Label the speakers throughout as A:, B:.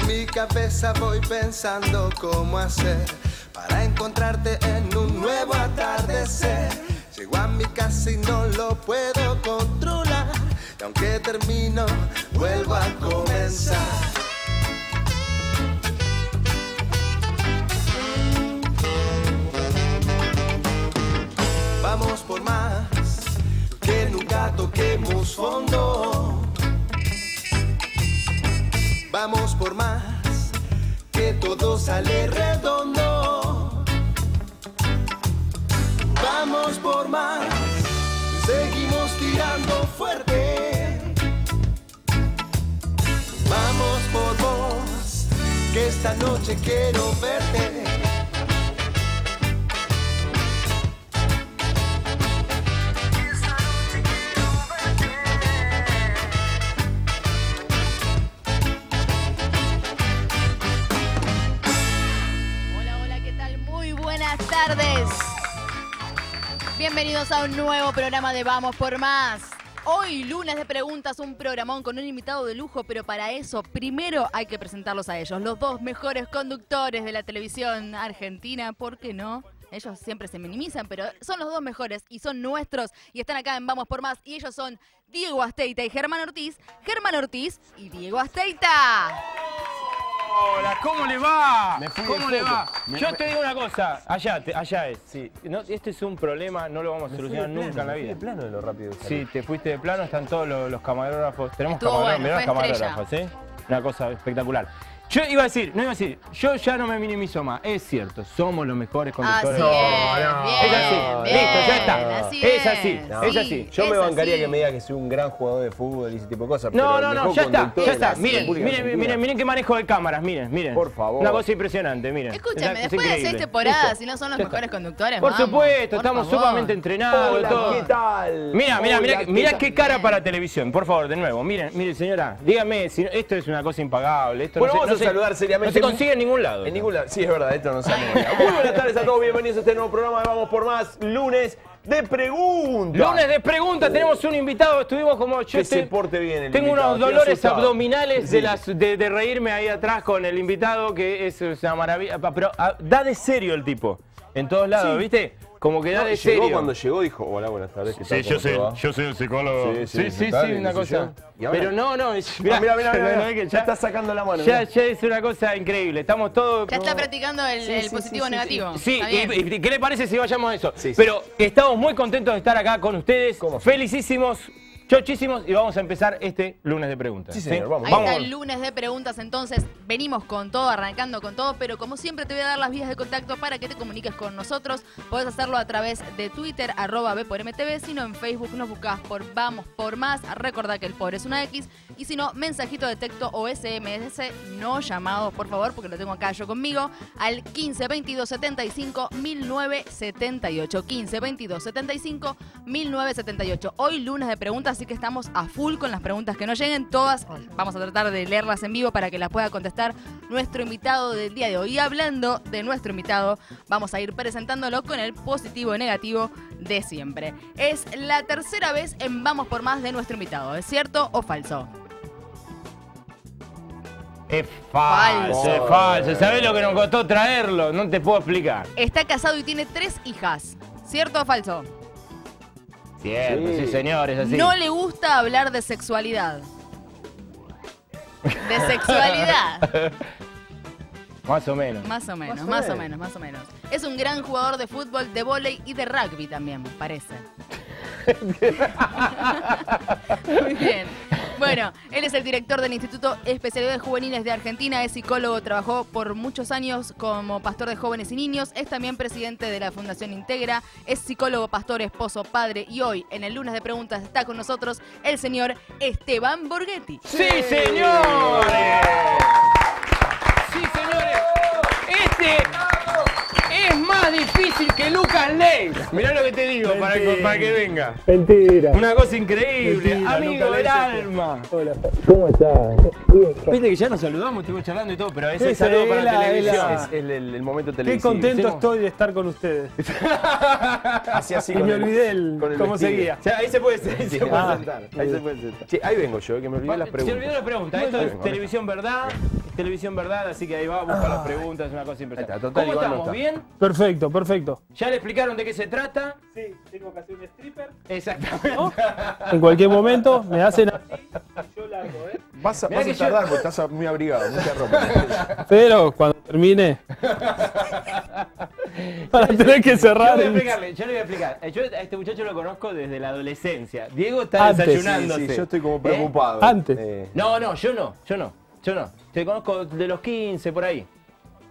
A: mi cabeza voy pensando cómo hacer para encontrarte en un nuevo atardecer. Llego a mi casa y no lo puedo controlar, y aunque termino, vuelvo a comenzar. Vamos por más, que nunca toquemos fondo. Vamos por más, que todo sale redondo. Vamos por más, seguimos tirando fuerte. Vamos por vos, que esta noche quiero verte.
B: Tardes. Bienvenidos a un nuevo programa de Vamos por Más. Hoy, lunes de preguntas, un programón con un invitado de lujo, pero para eso primero hay que presentarlos a ellos, los dos mejores conductores de la televisión argentina, ¿por qué no? Ellos siempre se minimizan, pero son los dos mejores y son nuestros y están acá en Vamos por Más, y ellos son Diego Asteita y Germán Ortiz. Germán Ortiz y Diego Asteita.
C: Hola, ¿cómo le va?
D: ¿Cómo le va?
C: Yo te digo una cosa, allá es, sí. No, este es un problema, no lo vamos a solucionar nunca en la vida.
D: Me fui de plano de lo rápido que salí.
C: Sí, te fuiste de plano, están todos los camarógrafos. Tenemos
B: Estuvo
C: camarógrafos,
B: bueno,
C: mirá los
B: fue
C: camarógrafos, ¿eh? Una cosa espectacular. Yo iba a decir, yo ya no me minimizo más. Es cierto, somos los mejores conductores.
B: Así es,
C: Es así,
B: bien,
C: listo, ya está.
B: así
C: Es así,
D: No.
C: es así.
D: Yo me
B: es
D: bancaría
B: así.
D: que me diga que soy un gran jugador de fútbol y ese tipo de cosas.
C: No,
D: pero
C: no,
D: el
C: no,
D: mejor
C: ya está,
D: conductor
C: ya
D: de
C: está.
D: la
C: Miren,
D: República
C: miren,
D: Argentina.
C: miren, miren qué manejo de cámaras, miren, miren.
D: Por favor.
C: Una cosa impresionante, miren.
B: Escúchame,
C: Es
B: después de 6
C: increíble.
B: temporadas,
C: Listo.
B: si no son los
C: Ya
B: mejores
C: está.
B: conductores,
C: Por
B: vamos,
C: supuesto,
B: por
C: estamos
B: favor.
C: sumamente entrenados.
D: Hola,
C: todo.
D: ¿qué tal?
C: Mira, mira,
D: Hola,
C: mira,
D: ¿qué
C: mira
D: tal?
C: qué cara para televisión, por favor, de nuevo. Miren, miren, señora, dígame, si esto es una cosa impagable. Esto
D: Bueno,
C: no
D: vamos a
C: se,
D: saludar
C: no
D: seriamente.
C: se consigue en ningún lado.
D: En ningún lado. Sí, es verdad, esto no sale. Muy buenas tardes a todos, bienvenidos a este nuevo programa de Vamos por Más, lunes de preguntas.
C: Lunes de preguntas, tenemos un invitado, estuvimos como yo.
D: Que se porte bien el
C: Tengo
D: invitado,
C: unos
D: estoy
C: dolores
D: asustado.
C: abdominales
D: Sí.
C: de reírme ahí atrás con el invitado, que es una maravilla. Pero da de serio el tipo, en todos lados,
D: Sí.
C: ¿viste? Como que da de
D: Llegó,
C: serio.
D: cuando llegó dijo, hola, buenas tardes, ¿qué tal?
C: Sí,
D: ¿Cómo te va?
C: yo soy el psicólogo.
D: Sí,
C: Sí,
D: tal,
C: una
D: qué sé
C: cosa.
D: yo. ¿Y ahora?
C: Pero no,
D: Mirá, mirá,
C: que
D: ya está sacando la mano.
C: ya
D: mirá.
C: es una cosa increíble. Estamos todos.
B: Ya está practicando el
D: Sí,
B: positivo
D: sí,
B: negativo.
C: Sí,
B: Está bien.
C: y ¿qué le parece si vayamos a eso?
D: Sí, sí.
C: Pero estamos muy contentos de estar acá con ustedes.
D: ¿Cómo?
C: Felicísimos, chochísimos, y vamos a empezar este lunes de preguntas.
D: Sí, señor, vamos.
B: Ahí está el lunes de preguntas, entonces venimos con todo, arrancando con todo, pero como siempre te voy a dar las vías de contacto para que te comuniques con nosotros. Podés hacerlo a través de Twitter, @vpormtv, si no en Facebook nos buscás por Vamos por Más. Recordá que el por es una X, y si no, mensajito de texto o SMS, no llamados, por favor, porque lo tengo acá yo conmigo, al 15 22 75 1978. 15 22 75 1978. Hoy lunes de preguntas, así que estamos a full con las preguntas que nos lleguen. Todas vamos a tratar de leerlas en vivo para que las pueda contestar nuestro invitado del día de hoy. Y hablando de nuestro invitado, vamos a ir presentándolo con el positivo y negativo de siempre. Es la tercera vez en Vamos por Más de nuestro invitado. ¿Es cierto o falso?
C: Es falso,
B: Falso.
C: es falso. ¿Sabés lo que nos costó traerlo? No te puedo explicar.
B: Está casado y tiene 3 hijas. ¿Cierto o falso?
C: Cierto,
D: Sí.
C: sí, señores, así.
B: No le gusta hablar de sexualidad. De sexualidad.
C: Más o menos.
B: Más o menos,
D: Más o
B: más o
D: menos.
B: menos, más o menos. Es un gran jugador de fútbol, de vóley y de rugby también, parece. Muy bien. Bueno, él es el director del Instituto Especialidades Juveniles de Argentina, es psicólogo, trabajó por muchos años como pastor de jóvenes y niños, es también presidente de la Fundación Integra, es psicólogo, pastor, esposo, padre, y hoy, en el lunes de preguntas, está con nosotros el señor Esteban Borghetti.
C: ¡Sí, señores! ¡Sí, señores! Este es más difícil que Lucas Ley. Mirá lo que te digo para que venga.
E: Mentira.
C: Una cosa increíble.
E: Mentira,
C: Amigo
E: Lucas
C: del
E: Ley,
C: alma.
E: Hola, ¿cómo estás?
C: Viste que ya nos saludamos, estuvimos charlando y todo, pero a veces
E: Ese,
C: saludo para
E: la-
C: la televisión.
E: la-
D: Es el momento
E: Qué
D: televisivo.
E: contento
C: Sí.
E: estoy de estar con ustedes.
D: Así, así
E: Y
D: con
E: me
D: el-
E: olvidé
D: con el
E: cómo
D: vestido.
E: seguía.
C: Ya, ahí se puede sentar.
E: Ah,
D: Ahí se puede sentar. Che, ahí vengo yo, que me olvidé las
C: Se
D: preguntas.
C: olvidó la pregunta.
D: Ahí
C: Esto
D: vengo,
C: es
D: ahí
C: televisión, ¿verdad? Televisión Verdad, así que ahí va, busca las preguntas, es una cosa impresionante.
D: Ahí está, total,
C: ¿Cómo
D: igual no
C: estamos?
D: está.
C: ¿Bien?
E: Perfecto, perfecto.
C: ¿Ya le explicaron de qué se trata?
E: Sí, tengo que hacer un stripper.
C: Exactamente.
E: ¿No? En cualquier momento me hacen así y yo largo, ¿eh?
D: Vas a
C: Mirá que yo-
D: tardar porque estás muy abrigado, mucha ropa.
E: Pero cuando termine, para tener que cerrar.
C: Yo le voy a explicar. Yo a este muchacho lo conozco desde la adolescencia. Diego está
E: Antes.
C: desayunándose.
D: Sí, yo estoy como
C: ¿Eh?
D: preocupado.
E: Antes.
C: No, yo no. Te conozco de los 15, por ahí.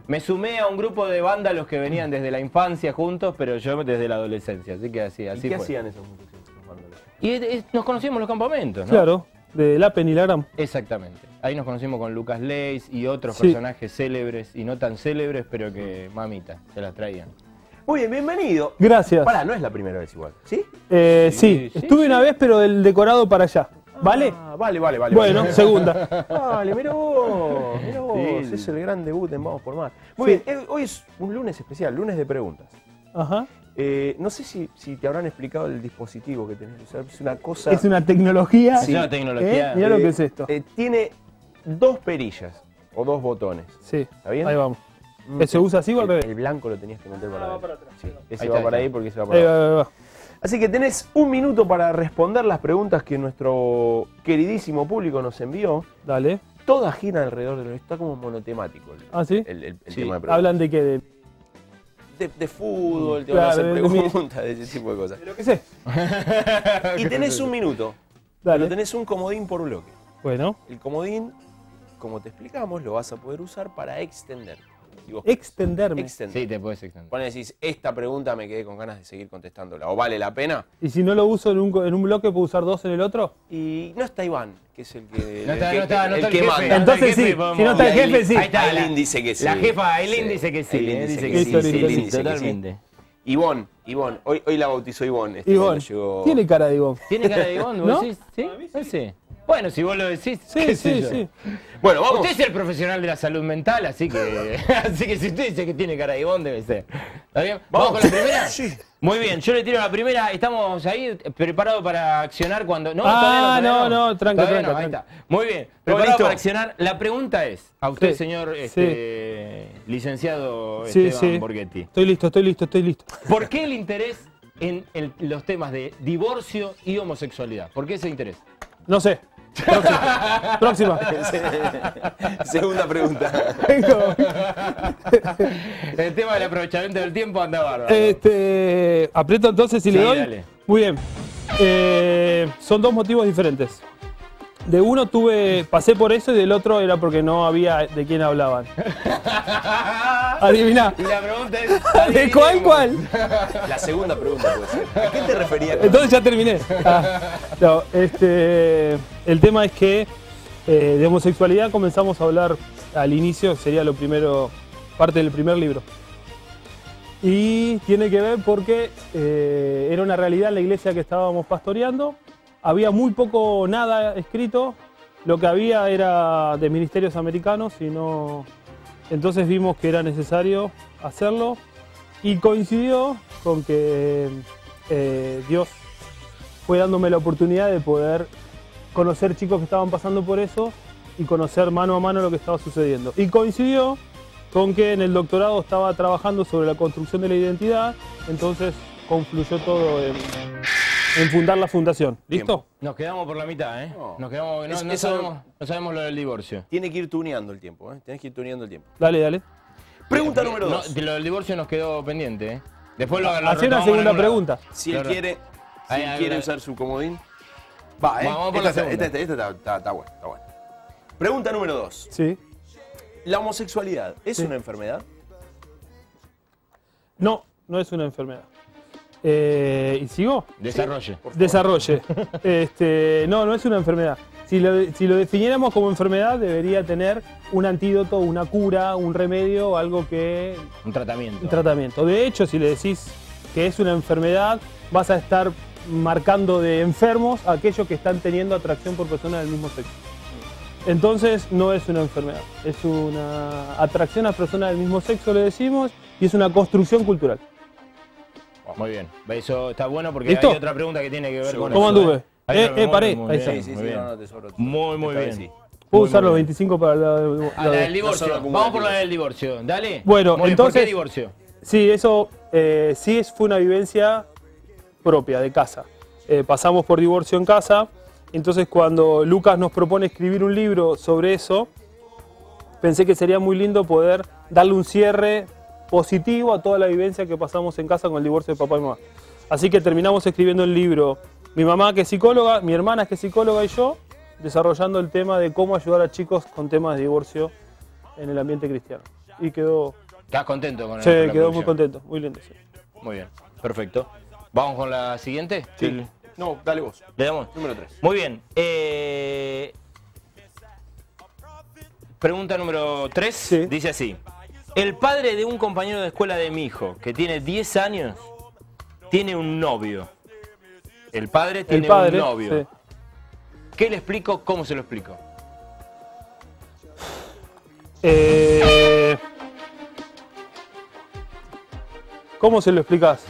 C: Me sumé a un grupo de vándalos que venían desde la infancia juntos, pero yo desde la adolescencia. Así que así
D: ¿Y qué
C: fue.
D: hacían esos muchachos? esos vándalos?
C: Y nos conocimos en los campamentos, ¿no?
E: Claro, de la Penilagram.
C: Exactamente. Ahí nos conocimos con Lucas Leis y otros
E: Sí.
C: personajes célebres y no tan célebres, pero que, mamita, se las traían.
D: Muy bien, bienvenido.
E: Gracias.
D: Pará, no es la primera vez igual, ¿sí?
E: Sí, estuve una vez, pero del decorado para allá. ¿Vale?
D: Ah, vale.
E: Bueno, segunda.
D: Vale, mirá vos,
C: Sí.
D: es el gran debut en Vamos por Más. Muy
E: Sí.
D: bien, hoy es un lunes especial, lunes de preguntas.
E: Ajá.
D: No sé si te habrán explicado el dispositivo que tenés que usar, es una cosa...
E: Es una tecnología.
C: Es una tecnología.
E: Mirá lo que es esto.
D: Tiene dos perillas o dos botones.
E: Sí,
D: ¿Está bien?
E: ahí vamos. ¿Se usa así o al revés?
D: El blanco lo tenías que meter para
E: va
D: adentro.
E: para atrás.
D: Sí, ese
C: Ahí
D: va
C: está,
D: para
C: ahí
D: ahí
C: está.
D: porque ese va para
E: Ahí
D: abajo.
E: va, ahí va.
D: Así que tenés un minuto para responder las preguntas que nuestro queridísimo público nos envió.
E: Dale.
D: Todas giran alrededor de lo está como monotemático
E: ¿Ah, sí?
D: el
C: Sí.
D: tema de preguntas.
E: ¿Hablan de qué?
D: De fútbol, te van a
E: Claro,
D: hacer
E: de mí.
D: preguntas, de ese tipo de cosas.
E: De lo que sé.
D: Y tenés un minuto,
E: Dale.
D: pero tenés un comodín por bloque.
E: Bueno,
D: El comodín, como te explicamos, lo vas a poder usar para extender. Y vos
E: extenderme.
D: extender.
C: Sí, te puedes extender.
D: Ponés y decís, esta pregunta me quedé con ganas de seguir contestándola, o vale la pena.
E: ¿Y si no lo uso en un bloque, puedo usar dos en el otro?
D: Y no está Iván, que es el que,
C: No está
D: el
C: el
D: que
C: jefe.
D: manda.
E: Entonces sí,
C: podemos-
E: si no está el
D: Y
E: jefe, sí.
D: Aileen-
C: Ahí está,
D: Aileen dice que sí.
C: La jefa Aileen
D: Sí.
C: dice que sí.
D: Aileen dice
C: dice
D: que
C: que
D: sí,
C: sí,
E: listo,
C: sí,
E: listo,
C: sí,
E: listo.
C: totalmente.
D: Ivonne, hoy la bautizó Ivonne.
E: Ivonne.
D: cuando llegó-
E: Tiene cara de Ivonne.
C: ¿Tiene cara de Ivonne? ¿Vos
E: ¿No?
C: decís? ¿Sí? Sí. Bueno, si vos lo decís,
E: Sí,
C: qué sé
E: sí,
C: yo.
E: sí.
D: Bueno, vamos.
C: Usted es el profesional de la salud mental, así que así que si usted dice que tiene cara de Ivonne, debe ser. ¿Está bien? ¿Vamos con la primera?
D: Sí.
C: Muy bien, yo le tiro la primera. ¿Estamos ahí preparados para accionar cuando...? No,
E: Ah,
C: todavía
E: no, tranca,
C: Todavía
E: tranca,
C: no, ahí
E: tranca.
C: está. Muy bien, preparados
D: listo?
C: para accionar. La pregunta es, a usted,
E: Sí,
C: señor licenciado
E: Sí,
C: Esteban
E: sí.
C: Borghetti,
E: Estoy listo.
C: ¿por qué el interés en los temas de divorcio y homosexualidad? ¿Por qué ese interés?
E: No sé. Próxima.
D: Segunda pregunta.
E: Vengo.
C: El tema del aprovechamiento del tiempo anda bárbaro.
E: Aprieto entonces y
C: Sí,
E: le doy.
C: dale.
E: Muy bien. Son dos motivos diferentes. De uno pasé por eso y del otro era porque no había de quién hablaban. Adiviná.
C: Y la pregunta es...
E: ¿De cuál?
D: La segunda pregunta puede ser. ¿A qué te referías? con-
E: Entonces ya terminé. No, el tema es que de homosexualidad comenzamos a hablar al inicio, sería lo primero, parte del primer libro. Y tiene que ver porque era una realidad en la iglesia que estábamos pastoreando. Había muy poco, nada escrito. Lo que había era de ministerios americanos y no... Entonces vimos que era necesario hacerlo y coincidió con que Dios fue dándome la oportunidad de poder conocer chicos que estaban pasando por eso y conocer mano a mano lo que estaba sucediendo. Y coincidió con que en el doctorado estaba trabajando sobre la construcción de la identidad, entonces confluyó todo en fundar la fundación. ¿Listo?
C: Nos quedamos por la mitad, ¿eh?
D: No.
C: Nos quedamos... No,
D: Eso-
C: no sabemos lo del divorcio.
D: Tiene que ir tuneando el tiempo, ¿eh? Tenés que ir tuneando el tiempo.
E: Dale.
D: Pregunta número
C: No,
D: 2.
C: de lo del divorcio nos quedó pendiente, ¿eh? Después lo
E: Hacé una
C: retomamos en
E: segunda
C: algún lado.
E: pregunta.
D: Si él
C: Claro.
D: quiere,
C: Ahí, ahí, ahí.
D: usar su comodín. Va, ¿eh?
C: Vamos por la segunda.
D: Esta está buena, está buena. Pregunta número 2.
E: Sí.
D: ¿La homosexualidad es
E: Sí.
D: una enfermedad?
E: No, no es una enfermedad. ¿Y sigo?
C: Desarrolle.
E: Desarrolle. No es una enfermedad. Si lo definiéramos como enfermedad, debería tener un antídoto, una cura, un remedio, algo que...
C: Un tratamiento.
E: un tratamiento. De hecho, si le decís que es una enfermedad, vas a estar marcando de enfermos a aquellos que están teniendo atracción por personas del mismo sexo. Entonces, no es una enfermedad. Es una atracción a personas del mismo sexo, le decimos, y es una construcción cultural.
C: Muy bien. Eso está bueno porque
E: ¿Listo?
C: hay otra pregunta que tiene que ver con
E: ¿Cómo
C: eso,
E: anduve?
C: Hay otra memoria,
E: paré.
C: muy
E: Ahí
C: bien,
E: está.
D: Sí,
C: muy bien.
D: no, tesoro.
C: Muy
D: Esta vez
C: bien.
D: sí.
E: Puedo
C: Muy,
E: usar
C: muy
E: los
C: bien.
E: 25 para la
C: La del divorcio.
D: no solo
C: Vamos por la del divorcio. Dale.
E: Bueno,
C: Muy bien,
E: entonces-
C: ¿por qué divorcio?
E: Sí, eso fue una vivencia propia de casa. Pasamos por divorcio en casa, entonces cuando Lucas nos propone escribir un libro sobre eso, pensé que sería muy lindo poder darle un cierre positivo a toda la vivencia que pasamos en casa con el divorcio de papá y mamá. Así que terminamos escribiendo el libro, mi mamá que es psicóloga, mi hermana que es psicóloga y yo, desarrollando el tema de cómo ayudar a chicos con temas de divorcio en el ambiente cristiano. Y quedó,
C: ¿Estás contento con
E: sí,
C: la
E: quedó muy
C: producción?
E: contento, muy lindo. Sí.
C: Muy bien, perfecto. ¿Vamos con la siguiente?
D: Sí. No, dale vos.
C: ¿Le damos?
D: Número 3.
C: Muy bien. Pregunta número 3.
E: Sí.
C: Dice así. El padre de un compañero de escuela de mi hijo, que tiene 10 años, tiene un novio. El padre tiene un novio.
E: sí.
C: ¿Qué le explico? ¿Cómo se lo explico?
E: ¿Cómo se lo explicás?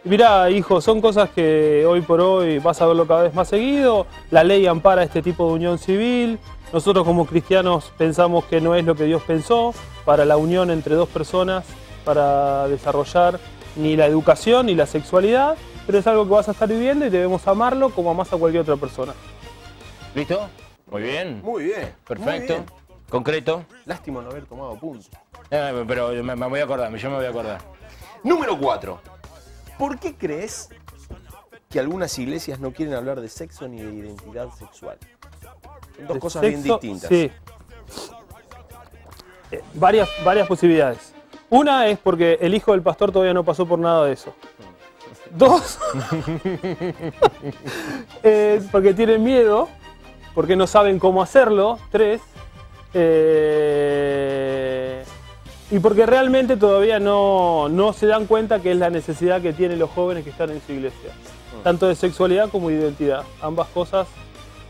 E: Mirá, hijo, son cosas que hoy por hoy vas a verlo cada vez más seguido. La ley ampara este tipo de unión civil. Nosotros como cristianos pensamos que no es lo que Dios pensó para la unión entre dos personas, para desarrollar ni la educación ni la sexualidad, pero es algo que vas a estar viviendo y debemos amarlo como amás a cualquier otra persona.
C: ¿Listo? Muy bien.
D: Muy bien.
C: Perfecto.
D: Muy bien.
C: Concreto.
D: Lástima no haber tomado puntos.
C: Pero me voy a acordar, yo me voy a acordar.
D: Número 4. ¿Por qué crees que algunas iglesias no quieren hablar de sexo ni de identidad sexual? Son dos
E: De
D: cosas bien
E: sexo,
D: distintas.
E: Sí. Varias posibilidades. Una es porque el hijo del pastor todavía no pasó por nada de eso. Dos, es porque tienen miedo, porque no saben cómo hacerlo. Tres, y porque realmente todavía no se dan cuenta que es la necesidad que tienen los jóvenes que están en su iglesia. Tanto de sexualidad como de identidad. Ambas cosas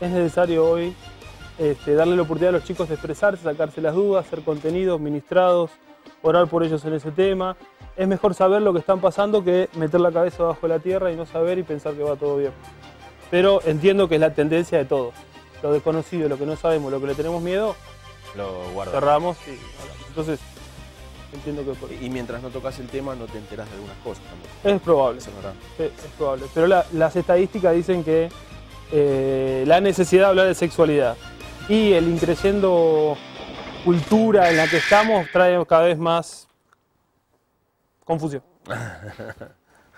E: es necesario hoy darle la oportunidad a los chicos de expresarse, sacarse las dudas, hacer contenidos, ministrados, orar por ellos en ese tema. Es mejor saber lo que están pasando que meter la cabeza bajo la tierra y no saber y pensar que va todo bien. Pero entiendo que es la tendencia de todos. Lo desconocido, lo que no sabemos, lo que le tenemos miedo,
C: Lo guardo.
E: cerramos y hablamos. Entonces, entiendo que por ahí.
D: Y mientras no tocas el tema no te enterás de algunas cosas también.
E: Es probable.
D: Eso es verdad.
E: Sí, es probable. Pero las estadísticas dicen que la necesidad de hablar de sexualidad y el increciendo cultura en la que estamos trae cada vez más confusión.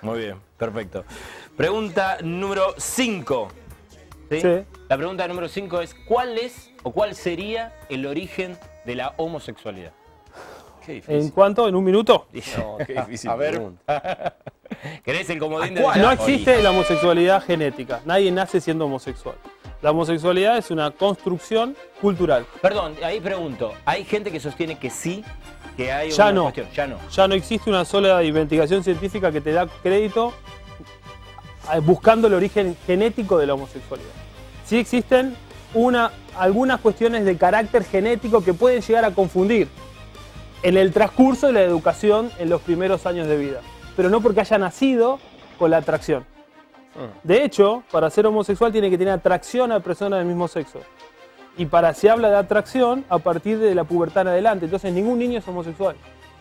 C: Muy bien, perfecto. Pregunta número 5. ¿Sí?
E: Sí.
C: La pregunta número 5 es, ¿cuál es o cuál sería el origen de la homosexualidad?
D: Qué difícil.
E: ¿En cuánto? ¿En un minuto?
D: No, qué difícil
C: A ver.
D: pregunta.
C: ¿Querés el comodín
D: ¿A
C: de
D: cuál?
E: No
C: la
E: existe la homosexualidad genética. Nadie nace siendo homosexual. La homosexualidad es una construcción cultural.
C: Perdón, ahí pregunto, ¿hay gente que sostiene que sí, que hay
E: Ya
C: una
E: no.
C: cuestión? Ya no.
E: Ya no existe una sola investigación científica que te da crédito buscando el origen genético de la homosexualidad. Sí existen algunas cuestiones de carácter genético que pueden llegar a confundir en el transcurso de la educación en los primeros años de vida, pero no porque haya nacido con la atracción. De hecho, para ser homosexual tiene que tener atracción a personas del mismo sexo. Y se habla de atracción a partir de la pubertad en adelante. Entonces ningún niño es homosexual,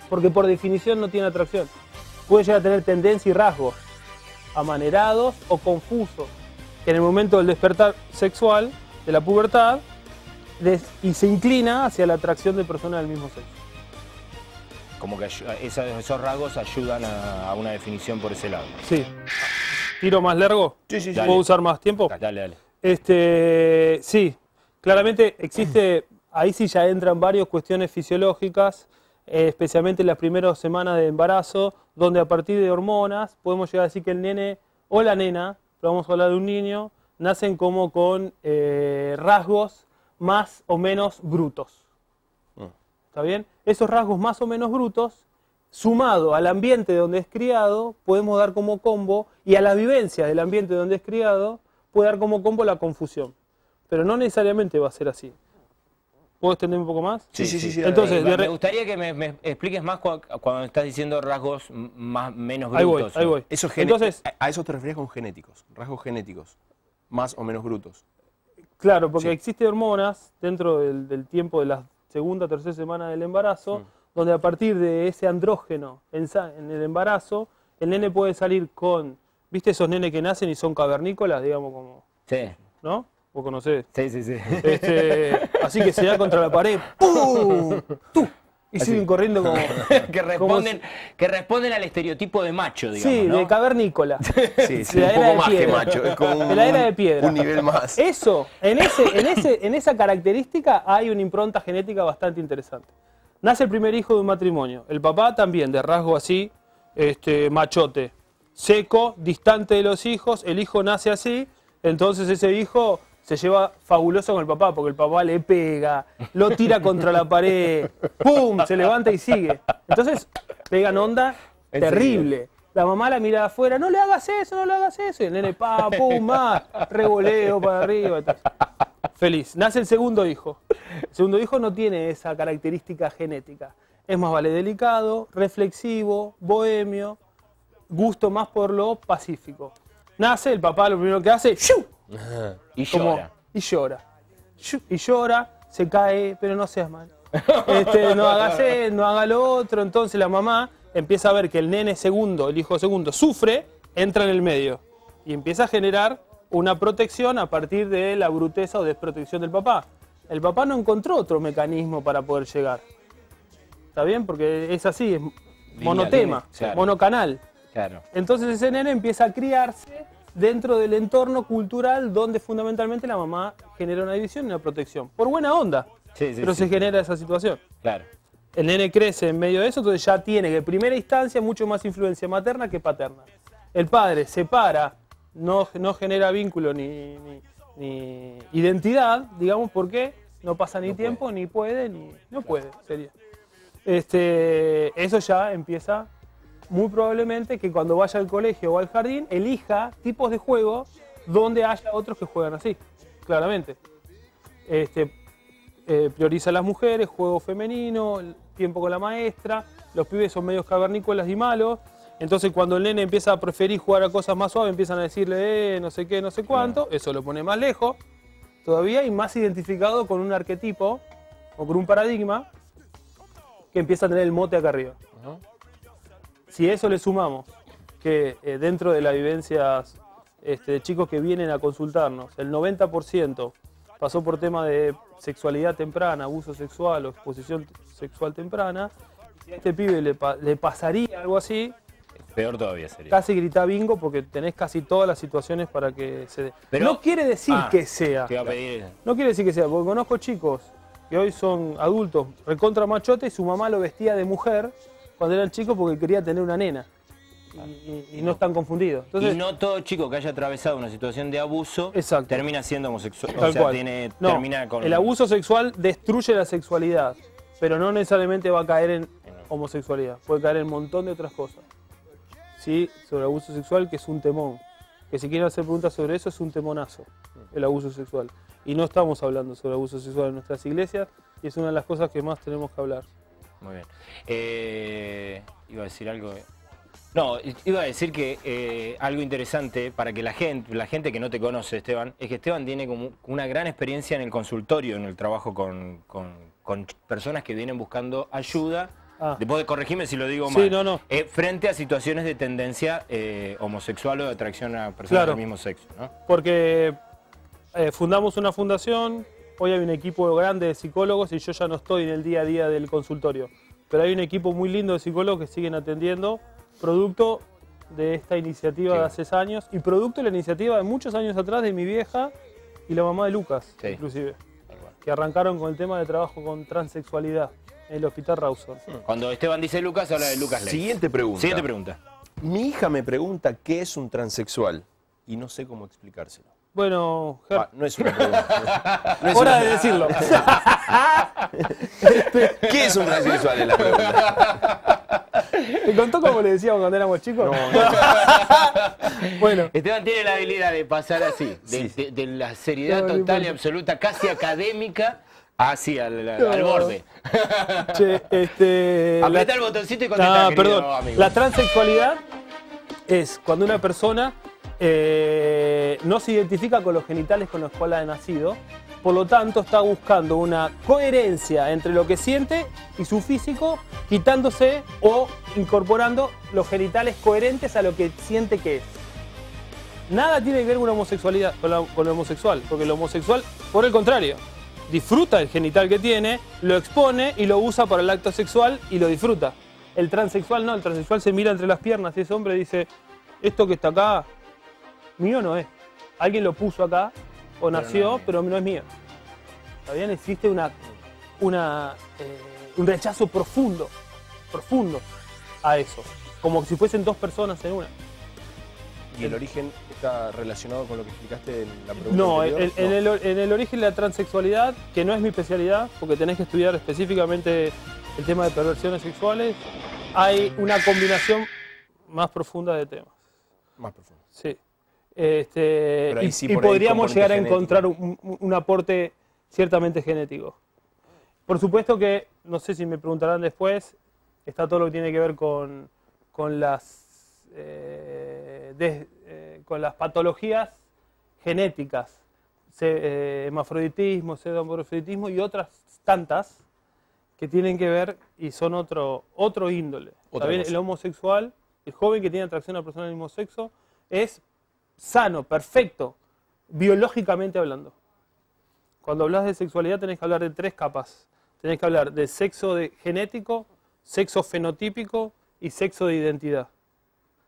E: porque por definición no tiene atracción. Puede llegar a tener tendencia y rasgos amanerados o confusos, que en el momento del despertar sexual, de la pubertad, y se inclina hacia la atracción de personas del mismo sexo.
C: Como que esos rasgos ayudan a una definición por ese lado.
E: Sí. ¿Tiro más largo?
D: Sí, sí, sí.
E: ¿Puedo usar más tiempo?
C: Dale, dale.
E: Sí, claramente existe, ahí sí ya entran varias cuestiones fisiológicas, especialmente en las primeras semanas de embarazo, donde a partir de hormonas podemos llegar a decir que el nene o la nena, pero vamos a hablar de un niño, nacen como con rasgos más o menos brutos. ¿Está bien? Esos rasgos más o menos brutos, sumado al ambiente donde es criado, podemos dar como combo, y a la vivencia del ambiente donde es criado, puede dar como combo la confusión. Pero no necesariamente va a ser así. ¿Puedo extender un poco más?
D: Sí.
E: Entonces,
C: me gustaría que me expliques más cuando estás diciendo rasgos menos
E: ahí voy,
C: brutos.
E: ahí voy.
D: Eso
E: Entonces,
D: a eso te refieres con genéticos, rasgos genéticos, más o menos brutos.
E: Claro, porque
D: Sí.
E: existen hormonas dentro del tiempo de la segunda o tercera semana del embarazo, donde a partir de ese andrógeno en el embarazo, el nene puede salir con, ¿viste esos nenes que nacen y son cavernícolas, digamos, como,
C: Sí.
E: ¿no? Vos conocés.
C: Sí, sí, sí.
E: Así que se da contra la pared, ¡pum! ¡Tú! Y siguen corriendo como...
C: que responden al estereotipo de macho, digamos,
E: Sí,
C: ¿no?
E: de cavernícola.
D: Sí, sí,
E: De la
D: un
E: era
D: poco
E: de
D: más que
E: piedra.
D: macho. Es como
E: De la era de piedra.
D: un nivel más.
E: Eso, en esa característica hay una impronta genética bastante interesante. Nace el primer hijo de un matrimonio. El papá también, de rasgo así, machote, seco, distante de los hijos. El hijo nace así, entonces ese hijo se lleva fabuloso con el papá, porque el papá le pega, lo tira contra la pared, ¡pum! Se levanta y sigue. Entonces pegan onda terrible. La mamá la mira de afuera, no le hagas eso, no le hagas eso. Y el nene, pum, más, revoleo para arriba. Entonces, feliz. Nace el segundo hijo. El segundo hijo no tiene esa característica genética. Es más vale delicado, reflexivo, bohemio, gusto más por lo pacífico. Nace, el papá lo primero que hace, ¡shu!
C: Y
E: Como-
C: llora.
E: y llora. Y llora, se cae, pero no seas mal. No hagas eso, no haga lo otro. Entonces la mamá empieza a ver que el nene segundo, el hijo segundo, sufre, entra en el medio. Y empieza a generar una protección a partir de la bruteza o desprotección del papá. El papá no encontró otro mecanismo para poder llegar. ¿Está bien? Porque es así, es monotema,
C: línea, claro.
E: monocanal.
C: Claro.
E: Entonces ese nene empieza a criarse dentro del entorno cultural donde fundamentalmente la mamá genera una división y una protección. Por buena onda,
C: Sí, sí,
E: pero
C: sí.
E: se genera esa situación.
C: Claro.
E: El nene crece en medio de eso, entonces ya tiene que en primera instancia mucho más influencia materna que paterna. El padre separa, no genera vínculo ni identidad, digamos, porque no pasa ni tiempo, ni puede, no puede, sería. Eso ya empieza muy probablemente que cuando vaya al colegio o al jardín elija tipos de juego donde haya otros que juegan así, claramente. Prioriza a las mujeres, juego femenino, el tiempo con la maestra, los pibes son medios cavernícolas y malos, entonces cuando el nene empieza a preferir jugar a cosas más suaves, empiezan a decirle no sé qué, no sé cuánto, eso lo pone más lejos todavía y más identificado con un arquetipo o con un paradigma que empieza a tener el mote acá arriba. Si a eso le sumamos que dentro de las vivencias de chicos que vienen a consultarnos, el 90% pasó por tema de sexualidad temprana, abuso sexual o exposición sexual temprana, si a este pibe le pasaría algo así,
C: Peor todavía sería.
E: casi grita bingo porque tenés casi todas las situaciones para que se dé.
C: Pero-
E: no quiere decir que sea.
C: Te iba a pedir.
E: No quiere decir que sea, porque conozco chicos que hoy son adultos, recontra machote, y su mamá lo vestía de mujer cuando eran chicos porque quería tener una nena. Y no están confundidos. Entonces,
C: Y no todo chico que haya atravesado una situación de abuso
E: Exacto.
C: termina siendo homosexual.
E: tal
C: O sea,
E: cual. No,
C: termina con.
E: el abuso sexual destruye la sexualidad, pero no necesariamente va a caer en homosexualidad, puede caer en un montón de otras cosas. Sí, sobre abuso sexual, que es un temón. Que si quieren hacer preguntas sobre eso, es un temonazo, el abuso sexual. Y no estamos hablando sobre abuso sexual en nuestras iglesias, y es una de las cosas que más tenemos que hablar.
C: Muy bien. Iba a decir algo. No, iba a decir que algo interesante para que la gente que no te conoce, Esteban, es que Esteban tiene como una gran experiencia en el consultorio, en el trabajo con personas que vienen buscando ayuda.
E: Ah.
C: Después corregime si lo digo
E: Sí,
C: mal.
E: no.
C: Frente a situaciones de tendencia homosexual o de atracción a personas
E: Claro.
C: del mismo sexo, ¿no?
E: Porque fundamos una fundación, hoy hay un equipo grande de psicólogos y yo ya no estoy en el día a día del consultorio, pero hay un equipo muy lindo de psicólogos que siguen atendiendo, producto de esta iniciativa de hace años y producto de la iniciativa de muchos años atrás de mi vieja y la mamá de Lucas,
C: Sí.
E: inclusive, que arrancaron con el tema de trabajo con transexualidad en el Hospital Rawson.
C: Cuando Esteban dice Lucas, habla de Lucas Ley.
D: Siguiente pregunta.
C: Siguiente pregunta.
D: Mi hija me pregunta qué es un transexual y no sé cómo explicárselo.
E: Bueno, Ger,
D: No es una pregunta. No es
E: hora
D: una-
E: de decirlo.
D: ¿Qué es un transexual? Es la pregunta.
E: ¿Te contó cómo le decíamos cuando éramos chicos? Bueno,
C: Esteban tiene la habilidad de pasar así,
D: Sí.
C: de la seriedad
E: No, no
C: total y
E: importa.
C: absoluta, casi académica, así al
E: No.
C: borde.
E: che,
C: Aprieta el botoncito y contesta,
E: No,
C: querido
E: perdón.
C: amigo.
E: La transexualidad es cuando una persona no se identifica con los genitales con los cuales ha nacido, por lo tanto está buscando una coherencia entre lo que siente y su físico, quitándose o incorporando los genitales coherentes a lo que siente que es. Nada tiene que ver con la homosexualidad, con lo homosexual, porque el homosexual, por el contrario, disfruta el genital que tiene, lo expone y lo usa para el acto sexual y lo disfruta. El transexual no, el transexual se mira entre las piernas y ese hombre dice, esto que está acá, mío no es. Alguien lo puso acá, o nació, pero no es mío. ¿Está bien? Existe un rechazo profundo a eso, como si fuesen dos personas en una.
D: ¿Y el origen está relacionado con lo que explicaste en la pregunta
E: No,
D: anterior?
E: en el origen de la transexualidad, que no es mi especialidad, porque tenés que estudiar específicamente el tema de perversiones sexuales, hay una combinación más profunda de temas.
D: Más profundo.
E: Sí.
D: ahí sí
E: Y
D: por ahí
E: podríamos
D: componente
E: llegar a
D: genético.
E: encontrar un aporte ciertamente genético. Por supuesto que, no sé si me preguntarán después, está todo lo que tiene que ver con las patologías genéticas, hemafroditismo, pseudomorfismo y otras tantas que tienen que ver y son otro índole. ¿Está bien? El homosexual, el joven que tiene atracción a la persona del mismo sexo, es sano, perfecto, biológicamente hablando. Cuando hablas de sexualidad tenés que hablar de tres capas. Tenés que hablar de sexo genético, sexo fenotípico y sexo de identidad.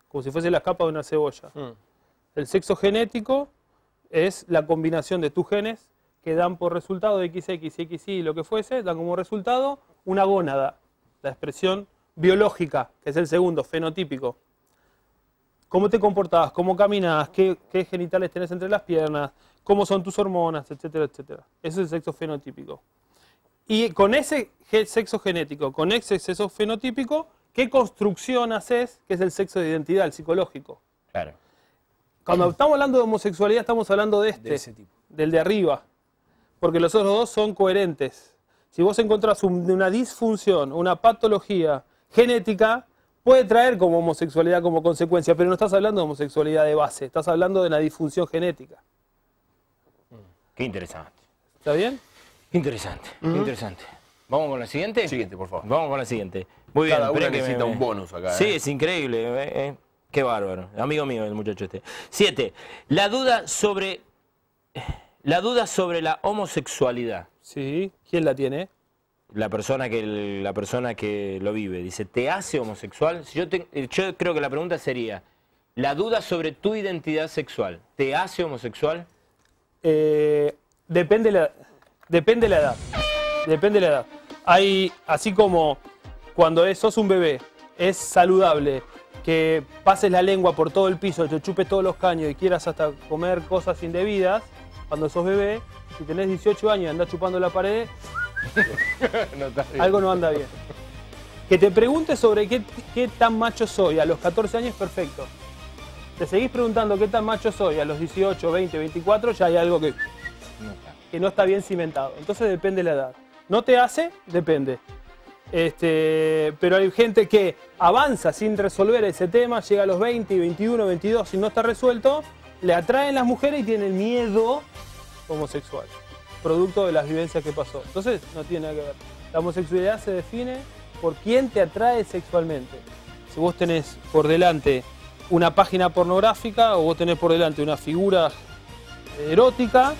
E: Como si fuese la capa de una cebolla. El sexo genético es la combinación de tus genes que dan por resultado XX, XY, lo que fuese, dan como resultado una gónada, la expresión biológica, que es el segundo, fenotípico. Cómo te comportás, cómo caminas, qué genitales tenés entre las piernas, cómo son tus hormonas, etcétera, etcétera. Eso es el sexo fenotípico. Y con ese sexo genético, con ese sexo fenotípico, ¿qué construcción haces? Que es el sexo de identidad, el psicológico.
C: Claro.
E: Cuando estamos hablando de homosexualidad, estamos hablando de
D: ese tipo.
E: del de arriba. Porque los otros dos son coherentes. Si vos encontrás una disfunción, una patología genética, puede traer como homosexualidad como consecuencia, pero no estás hablando de homosexualidad de base, estás hablando de una disfunción genética.
C: Qué interesante.
E: ¿Está bien?
C: Interesante, interesante. ¿Vamos con la siguiente?
D: Siguiente, por favor.
C: Vamos con la siguiente. Muy bien.
D: Cada una
C: espera que
D: necesita un bonus acá.
C: Sí, es increíble. Qué bárbaro. Amigo mío el muchacho este. 7. La duda sobre la homosexualidad.
E: Sí. ¿Quién la tiene?
C: La persona que lo vive. Dice, ¿te hace homosexual? Si yo creo que la pregunta sería, la duda sobre tu identidad sexual, ¿te hace homosexual?
E: Depende la edad. Depende la edad. Hay, así como cuando sos un bebé, es saludable que pases la lengua por todo el piso, te chupes todos los caños y quieras hasta comer cosas indebidas, cuando sos bebé, si tenés 18 años y andás chupando la pared, algo no anda bien. Que te preguntes sobre qué tan macho soy a los 14 años, perfecto. Te seguís preguntando qué tan macho soy a los 18, 20, 24, ya hay algo que no está bien cimentado. Entonces depende de la edad. ¿No te hace? Depende. Pero hay gente que avanza sin resolver ese tema, llega a los 20, 21, 22 y no está resuelto, le atraen las mujeres y tiene el miedo homosexual, producto de las vivencias que pasó. Entonces no tiene nada que ver. La homosexualidad se define por quién te atrae sexualmente. Si vos tenés por delante una página pornográfica o vos tenés por delante una figura erótica,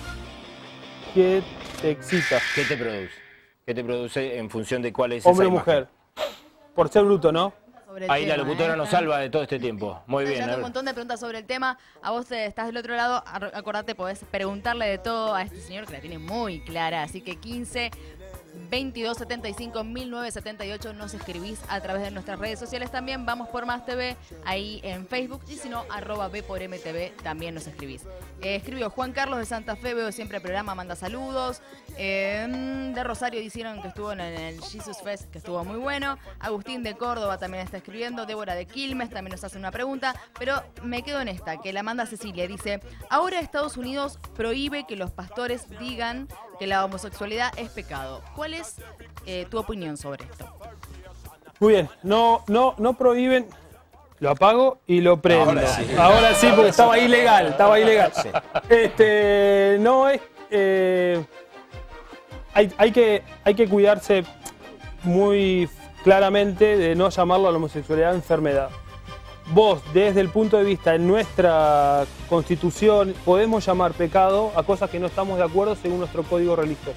E: ¿qué te excita?
C: ¿Qué te produce? ¿Qué te produce en función de cuál es
E: Hombre o
C: esa imagen?
E: mujer. Por ser bruto, ¿no?
B: Sobre el
C: Ahí la
B: tema,
C: locutora nos salva de todo este tiempo. Muy
B: Están
C: bien.
B: llegando
C: a
B: un
C: ver.
B: montón de preguntas sobre el tema. A vos estás del otro lado. Acordate, podés preguntarle de todo a este señor que la tiene muy clara. Así que 15 22 75 1978 nos escribís a través de nuestras redes sociales también. Vamos por Más TV ahí en Facebook. Y si no, @B_MTV también nos escribís. Escribió Juan Carlos de Santa Fe. Veo siempre el programa, manda saludos. De Rosario dijeron que estuvo en el Jesus Fest, que estuvo muy bueno. Agustín de Córdoba también está escribiendo. Débora de Quilmes también nos hace una pregunta. Pero me quedo en esta, que la manda Cecilia. Dice, ahora Estados Unidos prohíbe que los pastores digan que la homosexualidad es pecado. ¿Cuál es tu opinión sobre esto?
E: Muy bien, no prohíben Lo apago y lo prendo.
D: Ahora
E: Sí, porque estaba ilegal,
D: Sí.
E: No es... hay que cuidarse muy claramente de no llamarlo a la homosexualidad enfermedad. Vos, desde el punto de vista de nuestra constitución, podemos llamar pecado a cosas que no estamos de acuerdo según nuestro código religioso.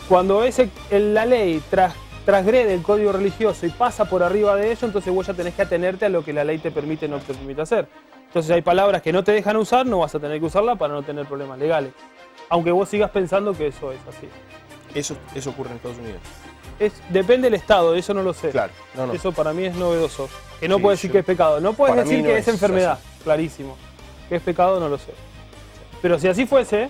E: Cuando la ley transgrede el código religioso y pasa por arriba de ello, entonces vos ya tenés que atenerte a lo que la ley te permite o no te permite hacer. Entonces hay palabras que no te dejan usar, no vas a tener que usarla para no tener problemas legales. Aunque vos sigas pensando que eso es así.
D: Eso ocurre en Estados Unidos.
E: Depende del estado, eso no lo sé.
D: Claro, no.
E: Eso para mí es novedoso. Que no
D: Sí,
E: puedes decir que es pecado. No puedes
D: para
E: decir
D: mí no
E: que es
D: es
E: enfermedad,
D: así.
E: clarísimo. Que es pecado, no lo sé. Pero si así fuese,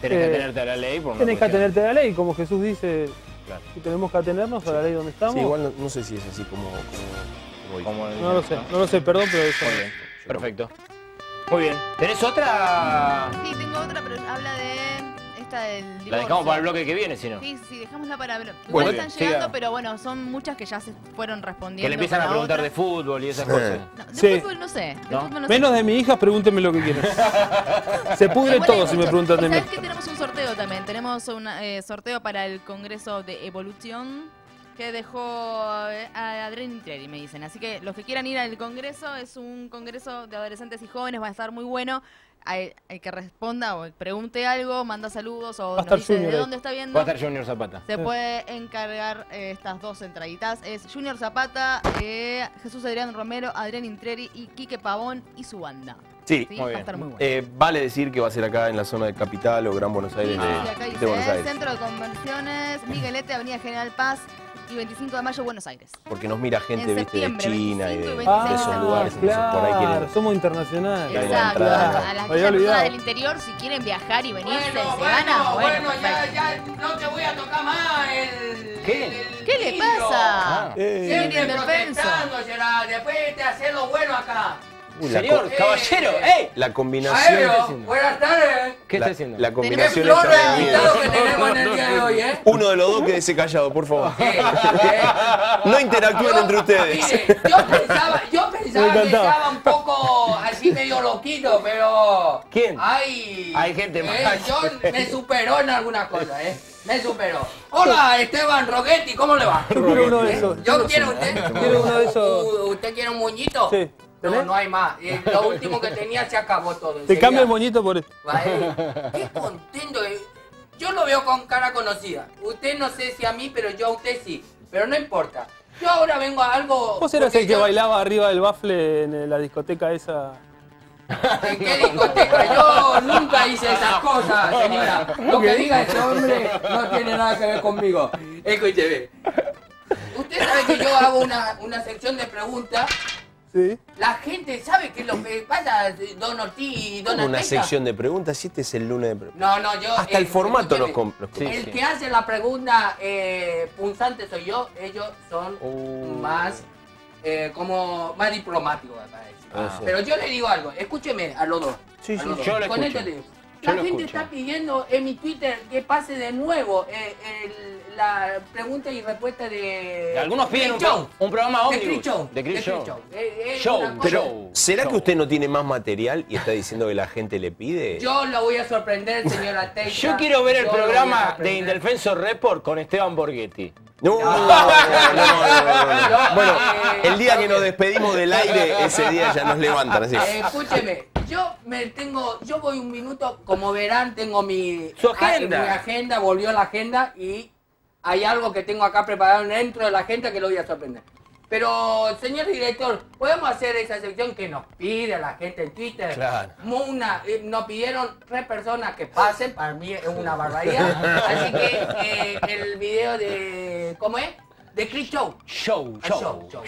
C: Tenés que atenerte a la ley. Por una
E: tenés que
C: cuestión.
E: atenerte a la ley, como Jesús dice,
C: Claro.
E: que tenemos que atenernos a la ley donde estamos.
D: Sí, igual no sé si es así como dice.
E: No lo sé, perdón, pero eso.
C: Muy bien, perfecto. Muy bien. ¿Tenés otra?
B: Sí, tengo otra, pero habla de esta del divorcio.
C: La dejamos para el bloque que viene, si no.
B: Sí, dejémosla para... Igual
C: Bueno,
B: están
C: siga.
B: llegando, pero bueno, son muchas que ya se fueron respondiendo.
C: Que le empiezan a
B: con la
C: preguntar
B: otra.
C: de fútbol y esas cosas.
B: No, de
E: Sí.
B: fútbol no sé. De
C: ¿No?
B: fútbol no sé.
E: Menos de mi hija, pregúntenme lo que quieran. Se pudre
B: Igual hay
E: todo si me
B: muchos.
E: preguntan de mí.
B: ¿Sabes que tenemos un sorteo también? Tenemos un sorteo para el Congreso de Evolución que dejó a Adrián Intrieri, me dicen. Así que los que quieran ir al Congreso, es un Congreso de adolescentes y jóvenes, va a estar muy bueno. Hay que responda o pregunte algo, manda saludos o
E: Va a
B: nos
E: estar
B: dice
E: Junior
B: de
E: ahí.
B: dónde está viendo.
C: Va a estar Junior Zapata.
B: Se puede encargar estas dos entraditas. Es Junior Zapata, Jesús Adrián Romero, Adrián Intrieri y Quique Pavón y su banda.
D: Sí,
B: Sí,
C: muy
B: va a
C: bien.
B: estar muy bueno.
D: Vale decir que va a ser acá en la zona de Capital o Gran Buenos Aires
B: Sí, acá
D: de
B: dice,
D: Buenos Aires.
B: Centro de Convenciones, Miguelete, Avenida General Paz y 25 de mayo, Buenos Aires.
D: Porque nos mira gente,
B: En
D: viste, de
B: septiembre,
D: China y
B: 25 y
D: de
B: 26
D: de esos
B: de
D: lugares.
B: septiembre.
D: Entonces, por ahí
E: Claro,
D: quieren.
E: somos internacionales.
D: la
B: Exacto.
D: entrada.
B: A las
E: Me había
B: personas
E: olvidado.
B: del interior, si quieren viajar y venirse,
F: Bueno,
B: se gana, bueno, perfecto.
F: ya no te voy a tocar más el...
C: ¿Qué?
B: ¿Qué le pasa?
F: Siempre
B: Indefenso.
F: protestando, será. Después te haces lo bueno acá.
D: Uy, la
C: Señor,
D: co-
C: caballero, ¡ey!
D: La combinación.
F: Aéreo, buenas tardes.
C: ¿Qué
D: La,
C: está haciendo?
D: la
F: Qué
D: combinación
F: flor de
D: está
F: invitado que tenemos en el día de hoy, ¿eh?
D: Uno de los dos quédese callado, por favor. No interactúen entre ustedes.
F: Mire, yo pensaba
E: Me
F: que
E: encantaba.
F: estaba un poco así medio loquito, pero...
C: ¿Quién?
F: Hay
C: gente más.
F: Yo me superó en algunas cosas, me superó. Hola, Esteban Roguetti, ¿cómo le va?
E: Yo quiero uno de esos.
F: Yo quiero usted.
E: Quiero uno de esos.
F: ¿Usted quiere un moñito?
E: Sí.
F: No,
E: ¿Tenés?
F: no hay más. Lo último que tenía se acabó todo.
E: Te
F: enseguida.
E: cambio el moñito por esto.
F: Qué contento. Yo lo veo con cara conocida. Usted no sé si a mí, pero yo a usted sí. Pero no importa. Yo ahora vengo a algo...
E: ¿Vos eras
F: porque
E: el que
F: yo-
E: bailaba arriba del bafle en la discoteca esa?
F: ¿En qué discoteca? Yo nunca hice esas cosas, señora. Lo que diga ese hombre no tiene nada que ver conmigo. Escúcheme. Usted sabe que yo hago una sección de preguntas.
E: Sí.
F: La gente sabe qué es lo que pasa, Don Ortiz y Don
D: Una
F: Arteca.
D: sección de preguntas, si este es el lunes de preguntas.
F: No, yo...
D: Hasta el formato
F: escúcheme,
D: nos
C: Sí,
F: El
C: sí.
F: que hace la pregunta punzante soy yo, ellos son más, como más diplomáticos, me parece.
D: Sí.
F: Pero yo le digo algo, escúcheme a los dos.
E: Sí,
F: a
E: sí,
F: los dos.
C: yo lo
F: Con
C: escucho.
F: esto te digo.
C: Yo
F: La
C: lo
F: gente
C: escucho.
F: está pidiendo en mi Twitter que pase de nuevo la pregunta y respuesta de...
C: Algunos piden
F: Chris Show.
C: un programa
F: De
C: ómnibus.
F: Chris Show.
C: De Chris Show.
F: Es
C: Show,
F: una cosa-
C: pero
D: ¿Será que usted no tiene más material y está diciendo que la gente le pide?
F: Yo lo voy a sorprender, señora Teixa.
C: Yo quiero ver el
F: Yo lo voy a
C: programa de
F: sorprender.
C: Indefenso Report con Esteban Borghetti.
D: No,
F: No,
D: Bueno, el día que nos despedimos del aire, ese día ya nos levantan así.
F: Escúcheme, yo voy un minuto, como verán, tengo
C: Su agenda.
F: Mi agenda, volvió la agenda y hay algo que tengo acá preparado dentro de la agenda que lo voy a sorprender. Pero, señor director, ¿podemos hacer esa sección que nos pide la gente en Twitter?
D: Claro.
F: Nos pidieron 3 personas que pasen, para mí es una barbaridad. Así que el video de... ¿Cómo es? De Chris Show.
C: Show.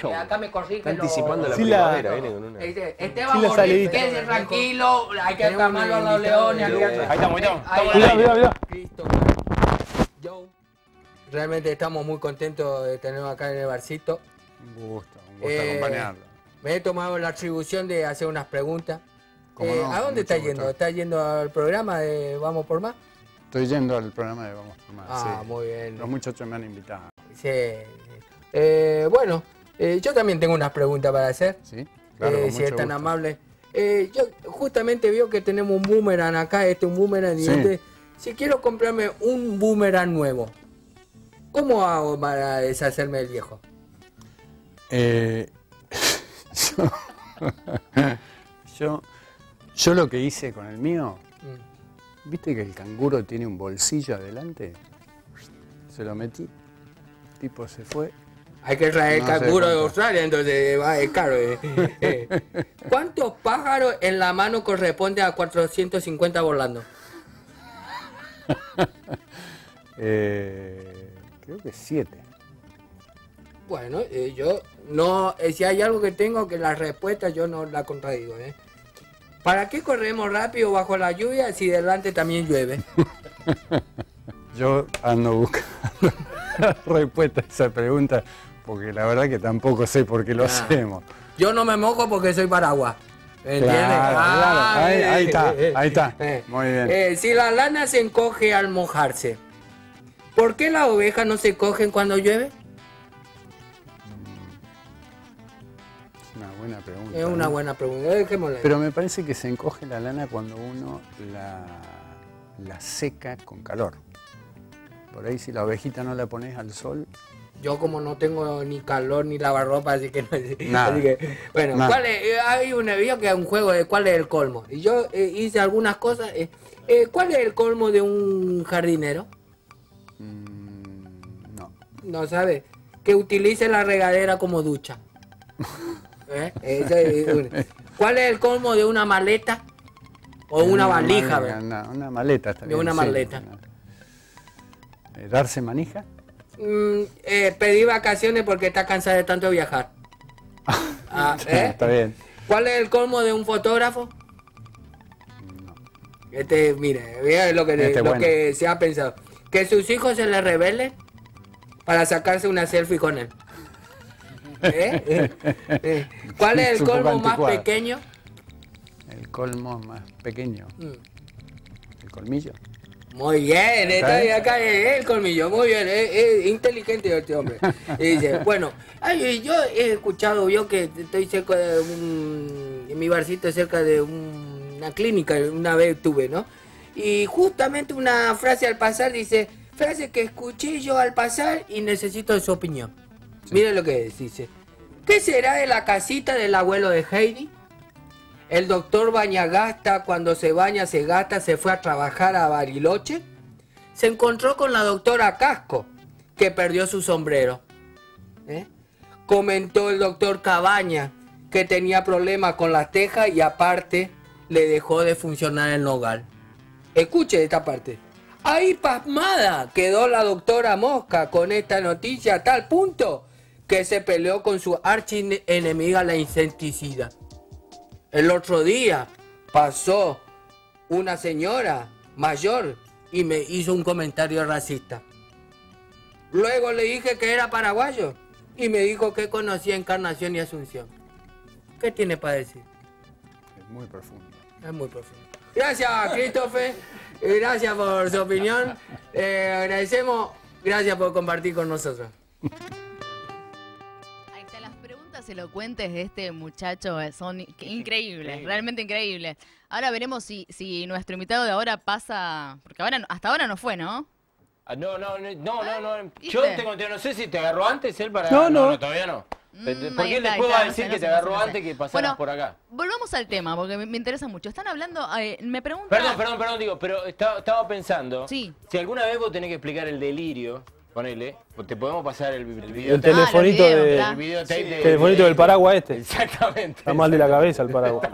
F: Que acá me corrigen
D: Está
F: los-
D: anticipando la
E: Sí, la-
D: primavera, viene con una.
F: Dice, Esteban
E: Sí, la
F: Borghetti,
E: salidita.
F: quédese tranquilo, hay que calmarlo a los leones.
D: Ahí
C: estamos,
F: Ahí
E: Mirá, mirá, mirá.
F: Christopher Joe. Realmente estamos muy contentos de tenerlo acá en el barcito.
G: Un gusto acompañarlo.
F: Me he tomado la atribución de hacer unas preguntas.
G: ¿Cómo no?
F: ¿A dónde
G: Mucho
F: está
G: gusto.
F: yendo? ¿Está yendo al programa de Vamos por Más?
G: Estoy yendo al programa de Vamos por Más.
F: Ah,
G: sí.
F: muy bien.
G: Los muchachos me han invitado.
F: Sí. Bueno, Yo también tengo unas preguntas para hacer.
G: Sí, claro, con
F: si
G: mucho
F: es tan
G: gusto.
F: amable. Yo justamente veo que tenemos un boomerang acá, un boomerang.
G: Sí.
F: Si quiero comprarme un boomerang nuevo, ¿cómo hago para deshacerme del viejo?
G: Yo lo que hice con el mío, ¿viste que el canguro tiene un bolsillo adelante? Se lo metí, el tipo se fue.
F: Hay que traer
G: No
F: el
G: sé
F: canguro de
G: cuánto.
F: Australia, entonces va, es caro. ¿Cuántos pájaros en la mano corresponde a 450 volando?
G: Creo que 7.
F: Bueno, yo no, si hay algo que tengo que la respuesta yo no la contradigo. ¿Para qué corremos rápido bajo la lluvia si delante también llueve?
G: Yo ando buscando respuesta a esa pregunta, porque la verdad que tampoco sé por qué lo hacemos.
F: Yo no me mojo porque soy paraguas. ¿Entiendes?
G: Claro, ahí está.
F: eh.
G: Muy bien.
F: Si la lana se encoge al mojarse, ¿por qué las ovejas no se cogen cuando llueve?
G: Es una buena pregunta.
F: Es una
G: ¿no?
F: buena pregunta, dejémosla ahí.
G: Pero me parece que se encoge la lana cuando uno la seca con calor. Por ahí si la ovejita no la pones al sol.
F: Yo como no tengo ni calor ni lavarropa, así que no.
G: Nada.
F: Así que, bueno,
G: Nada.
F: ¿cuál es? Hay un video que es un juego de cuál es el colmo. Y yo hice algunas cosas. ¿Cuál es el colmo de un jardinero?
G: No.
F: No sabe. Que utilice la regadera como ducha. Ese es uno. ¿Cuál es el colmo de una maleta? O una valija, ¿verdad?
G: Una maleta está
F: De
G: bien,
F: una
G: sí,
F: maleta.
G: ¿Darse manija?
F: Pedí vacaciones porque está cansada de tanto viajar.
G: Está bien.
F: ¿Cuál es el colmo de un fotógrafo? Mire, vea lo que se ha pensado. Que sus hijos se le rebelen para sacarse una selfie con él. ¿Cuál es el
G: Un poco
F: colmo más
G: anticuado.
F: pequeño?
G: El colmo más pequeño. El colmillo.
F: Muy bien, estoy acá, el colmillo, muy bien, es inteligente este hombre. Y dice, bueno, yo he escuchado, yo que estoy cerca de en mi barcito cerca de una clínica, una vez tuve, ¿no? Y justamente una frase al pasar dice, frase que escuché yo al pasar y necesito su opinión. Sí. Mire lo que dice. ¿Qué será de la casita del abuelo de Heidi? El doctor Bañagasta, cuando se baña se gasta, se fue a trabajar a Bariloche. Se encontró con la doctora Casco, que perdió su sombrero. Comentó el doctor Cabaña, que tenía problemas con las tejas y aparte le dejó de funcionar el nogal. Escuche esta parte. Ahí pasmada quedó la doctora Mosca con esta noticia a tal punto que se peleó con su archienemiga la insecticida. El otro día pasó una señora mayor y me hizo un comentario racista. Luego le dije que era paraguayo y me dijo que conocía Encarnación y Asunción. ¿Qué tiene para decir?
G: Es muy profundo.
F: Es muy profundo. Gracias, Christopher. Gracias por su opinión. Agradecemos. Gracias por compartir con nosotros.
B: Elocuentes de este muchacho son increíbles, realmente increíbles. Ahora veremos si nuestro invitado de ahora pasa, porque ahora hasta ahora no fue, ¿no?
C: No.
B: ¿Viste?
C: Yo no sé si te agarró antes él para...
E: No.
C: Todavía no. Porque
B: ahí
C: él
B: está,
C: después va a
B: no
C: decir
B: sé,
C: que
B: no
C: te
B: sé,
C: agarró
B: no sé.
C: antes que pasaras por acá.
B: Volvamos al tema, porque me interesa mucho. Están hablando, me preguntan...
C: Perdón, digo, pero estaba pensando,
B: Sí.
C: si alguna vez vos tenés que explicar el delirio, ponele, te podemos pasar el video.
E: El telefonito,
B: los videos,
E: telefonito del paraguas este.
C: Exactamente.
E: Está mal de la cabeza el paraguas.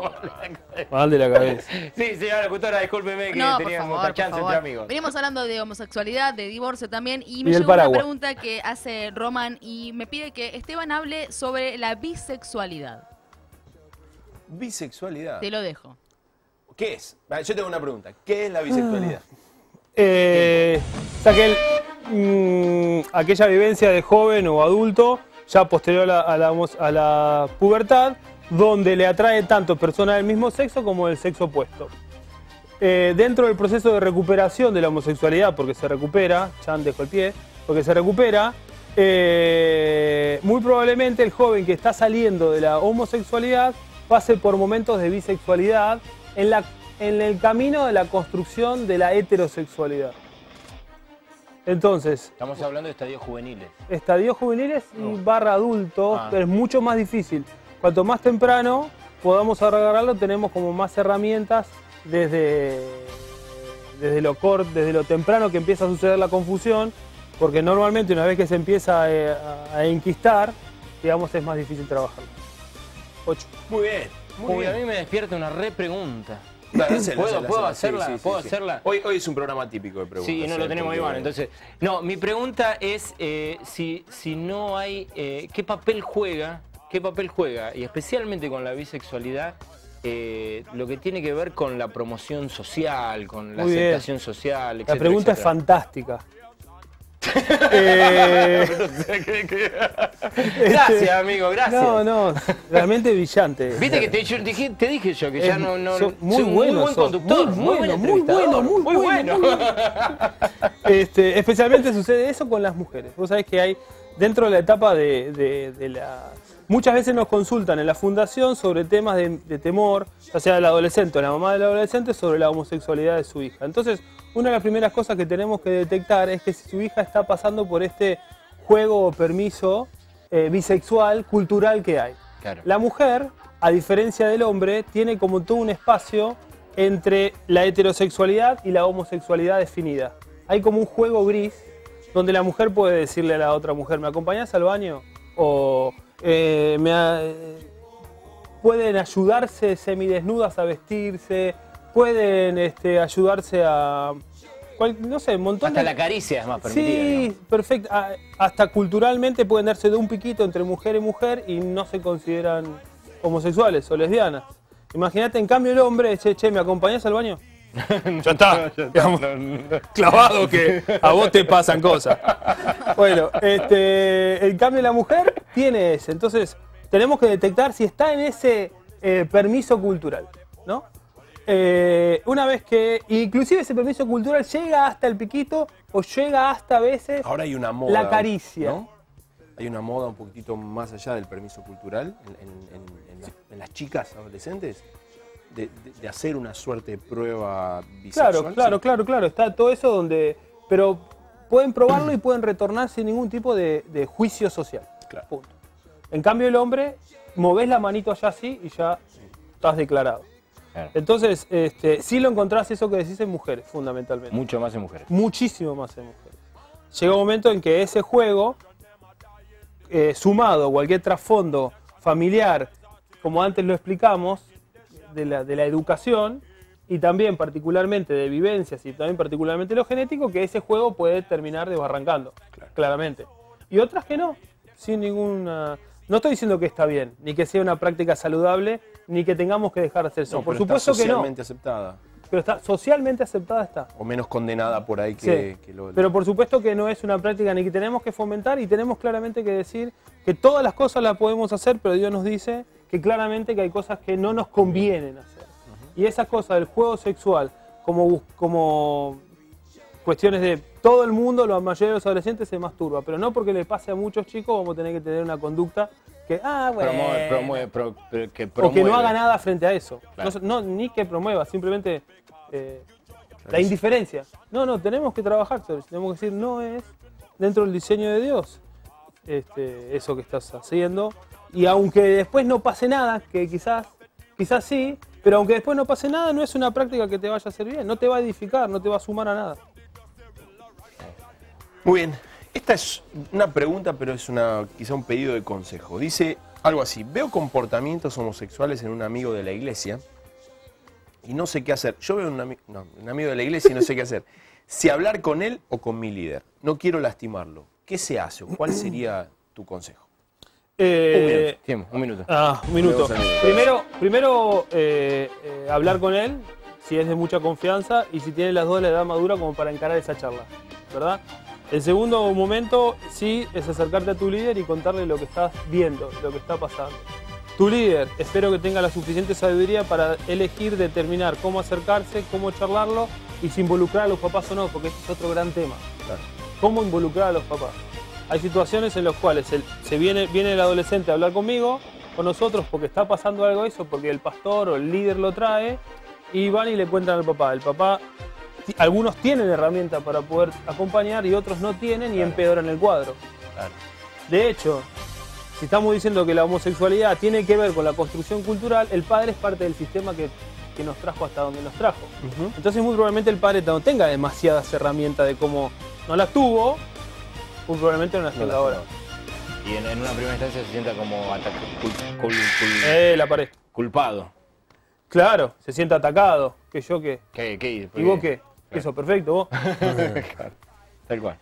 E: Mal de la cabeza.
C: Sí, señora locutora, discúlpeme que
B: No, por
C: teníamos
B: favor,
C: una
B: por
C: chance
B: favor.
C: entre amigos.
B: Venimos hablando de homosexualidad, de divorcio también, y me
E: Y el
B: llegó una
E: paraguas.
B: pregunta que hace Roman y me pide que Esteban hable sobre la bisexualidad.
D: Bisexualidad.
B: Te lo dejo.
D: ¿Qué es? Yo tengo una pregunta. ¿Qué es la bisexualidad?
E: O sea que aquella vivencia de joven o adulto, ya posterior a la pubertad, donde le atrae tanto personas del mismo sexo como del sexo opuesto. Dentro del proceso de recuperación de la homosexualidad, porque se recupera, Chan dejó el pie, porque se recupera, muy probablemente el joven que está saliendo de la homosexualidad pase por momentos de bisexualidad en el camino de la construcción de la heterosexualidad. Entonces,
C: Estamos hablando de estadios juveniles.
E: estadios juveniles y barra adultos, pero es mucho más difícil. Cuanto más temprano podamos agarrarlo, tenemos como más herramientas desde lo temprano que empieza a suceder la confusión, porque normalmente una vez que se empieza a enquistar, digamos, es más difícil trabajarlo. 8.
D: Muy bien.
C: Uy, a mí me despierta una repregunta. ¿Puedo hacerla? ¿Puedo hacerla?
D: Hoy es un programa típico de preguntas.
C: Sí, no lo tenemos Iván, entonces... No, mi pregunta es si no hay... ¿qué papel juega, y especialmente con la bisexualidad, lo que tiene que ver con la promoción social, con la aceptación social, etcétera?
E: La pregunta es fantástica.
C: Gracias, amigo, gracias.
E: No, realmente brillante.
C: Viste que te dije yo que ya no
E: muy
C: soy
E: bueno,
C: muy buen conductor, muy bueno.
E: Especialmente sucede eso con las mujeres. Vos sabés que hay dentro de la etapa de la... Muchas veces nos consultan en la fundación sobre temas de temor, ya sea del adolescente o la mamá del adolescente, sobre la homosexualidad de su hija. Entonces, una de las primeras cosas que tenemos que detectar es que si su hija está pasando por este juego o permiso bisexual, cultural que hay.
C: Claro.
E: La mujer, a diferencia del hombre, tiene como todo un espacio entre la heterosexualidad y la homosexualidad definida. Hay como un juego gris donde la mujer puede decirle a la otra mujer, ¿me acompañás al baño? O pueden ayudarse semidesnudas a vestirse, pueden ayudarse a... no sé, un montón
C: Hasta la caricia es más permitida.
E: Sí,
C: ¿no?
E: perfecto. Hasta culturalmente pueden darse de un piquito entre mujer y mujer y no se consideran homosexuales o lesbianas. Imagínate, en cambio, el hombre, che, ¿me acompañás al baño? Ya está, digamos, clavado que a vos te pasan cosas. Bueno, en cambio la mujer tiene ese. Entonces, tenemos que detectar si está en ese permiso cultural, ¿no? Una vez que, inclusive ese permiso cultural llega hasta el piquito o llega hasta a veces
D: ahora hay una moda,
E: la caricia.
D: ¿no? Hay una moda un poquitito más allá del permiso cultural en las chicas adolescentes de hacer una suerte de prueba bisexual.
E: Claro. Está todo eso donde... Pero pueden probarlo y pueden retornar sin ningún tipo de juicio social.
D: Claro.
E: Punto. En cambio el hombre, movés la manito allá así y ya estás declarado.
C: Claro.
E: Entonces, sí lo encontrás eso que decís en mujeres, fundamentalmente.
C: Mucho más en mujeres.
E: Muchísimo más en mujeres. Llega un momento en que ese juego, sumado a cualquier trasfondo familiar, como antes lo explicamos, de la educación y también particularmente de vivencias y también particularmente lo genético, que ese juego puede terminar desbarrancando, claramente. Y otras que no, sin ninguna... No estoy diciendo que está bien, ni que sea una práctica saludable, ni que tengamos que dejar de hacer eso.
D: No,
E: por supuesto que no.
D: Socialmente aceptada.
E: Pero está socialmente aceptada está.
D: O menos condenada por ahí que,
E: sí,
D: que lo...
E: Pero por supuesto que no es una práctica ni que tenemos que fomentar y tenemos claramente que decir que todas las cosas las podemos hacer, pero Dios nos dice que claramente que hay cosas que no nos convienen hacer. Y esas cosas del juego sexual, como cuestiones de todo el mundo, la mayoría de los adolescentes se masturba, pero no porque le pase a muchos chicos, vamos a tener que tener una conducta que,
C: que promueve.
E: O que no haga nada frente a eso.
C: Claro.
E: No, ni que promueva, simplemente la indiferencia. No, tenemos que trabajar sobre eso, tenemos que decir, no es dentro del diseño de Dios eso que estás haciendo. Y aunque después no pase nada, que quizás sí, pero aunque después no pase nada, no es una práctica que te vaya a hacer bien, no te va a edificar, no te va a sumar a nada.
D: Muy bien. Esta es una pregunta, pero es quizá un pedido de consejo. Dice algo así: veo comportamientos homosexuales en un amigo de la iglesia y no sé qué hacer. Yo veo un amigo de la iglesia y no sé qué hacer. Si hablar con él o con mi líder. No quiero lastimarlo. ¿Qué se hace o cuál sería tu consejo?
C: Un minuto.
E: Un minuto. Primero hablar con él, si es de mucha confianza y si tiene las dos la edad madura como para encarar esa charla, ¿verdad? El segundo momento, sí, es acercarte a tu líder y contarle lo que estás viendo, lo que está pasando. Tu líder, espero que tenga la suficiente sabiduría para elegir, determinar cómo acercarse, cómo charlarlo y si involucrar a los papás o no, porque ese es otro gran tema.
D: Claro.
E: ¿Cómo involucrar a los papás? Hay situaciones en las cuales viene el adolescente a hablar conmigo, con nosotros, porque está pasando algo eso, porque el pastor o el líder lo trae, y van y le cuentan al papá. El papá, algunos tienen herramientas para poder acompañar y otros no tienen y empeoran el cuadro.
C: Claro.
E: De hecho, si estamos diciendo que la homosexualidad tiene que ver con la construcción cultural, el padre es parte del sistema que nos trajo hasta donde nos trajo. Entonces muy probablemente el padre no tenga demasiadas herramientas de cómo no las tuvo, muy probablemente no las tenga ahora.
C: Y en una primera instancia se sienta como
E: La pared.
C: culpado.
E: Claro, se siente atacado. ¿Que yo qué?
C: ¿Qué?
E: ¿Y vos qué? Eso, perfecto, vos.
C: Claro, tal cual.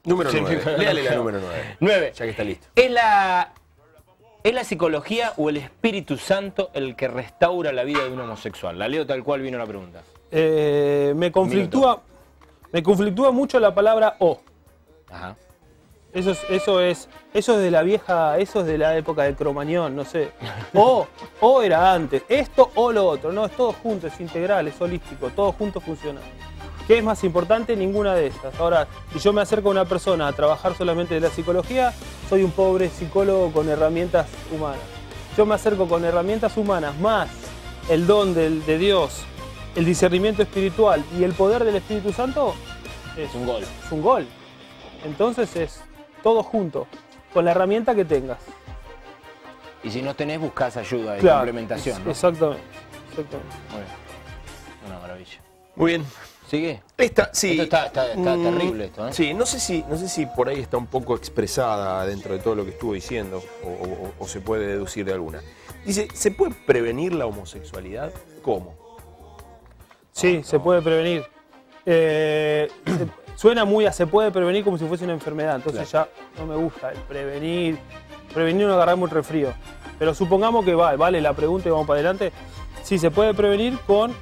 D: Número
C: Sí,
D: 9. Léale la número 9.
C: 9.
D: Ya que está listo.
C: ¿Es la psicología o el Espíritu Santo el que restaura la vida de un homosexual? La leo tal cual vino la pregunta.
E: Me conflictúa mucho la palabra o.
C: Ajá.
E: Eso es de la vieja, eso es de la época de Cromañón, no sé. O era antes, esto o lo otro, no, es todo junto, es integral, es holístico, todo junto funciona. ¿Qué es más importante? Ninguna de esas. Ahora, si yo me acerco a una persona a trabajar solamente de la psicología, soy un pobre psicólogo con herramientas humanas. Yo me acerco con herramientas humanas más el don de Dios, el discernimiento espiritual y el poder del Espíritu Santo,
C: Es un gol.
E: es un gol. Entonces es todo junto, con la herramienta que tengas.
C: Y si no tenés, buscás ayuda de
E: Claro,
C: complementación, ¿no?
E: Exactamente.
C: Muy bien. Una maravilla.
D: Muy bien.
C: ¿Sigue?
D: Sí.
C: Esto está terrible esto, ¿eh?
D: Sí, no sé si por ahí está un poco expresada dentro de todo lo que estuvo diciendo o se puede deducir de alguna. Dice, ¿se puede prevenir la homosexualidad? ¿Cómo?
E: Sí, se puede prevenir. Suena muy a se puede prevenir como si fuese una enfermedad, entonces ya no me gusta el prevenir. Prevenir no agarramos el resfrío. Pero supongamos que vale la pregunta y vamos para adelante. Sí, se puede prevenir con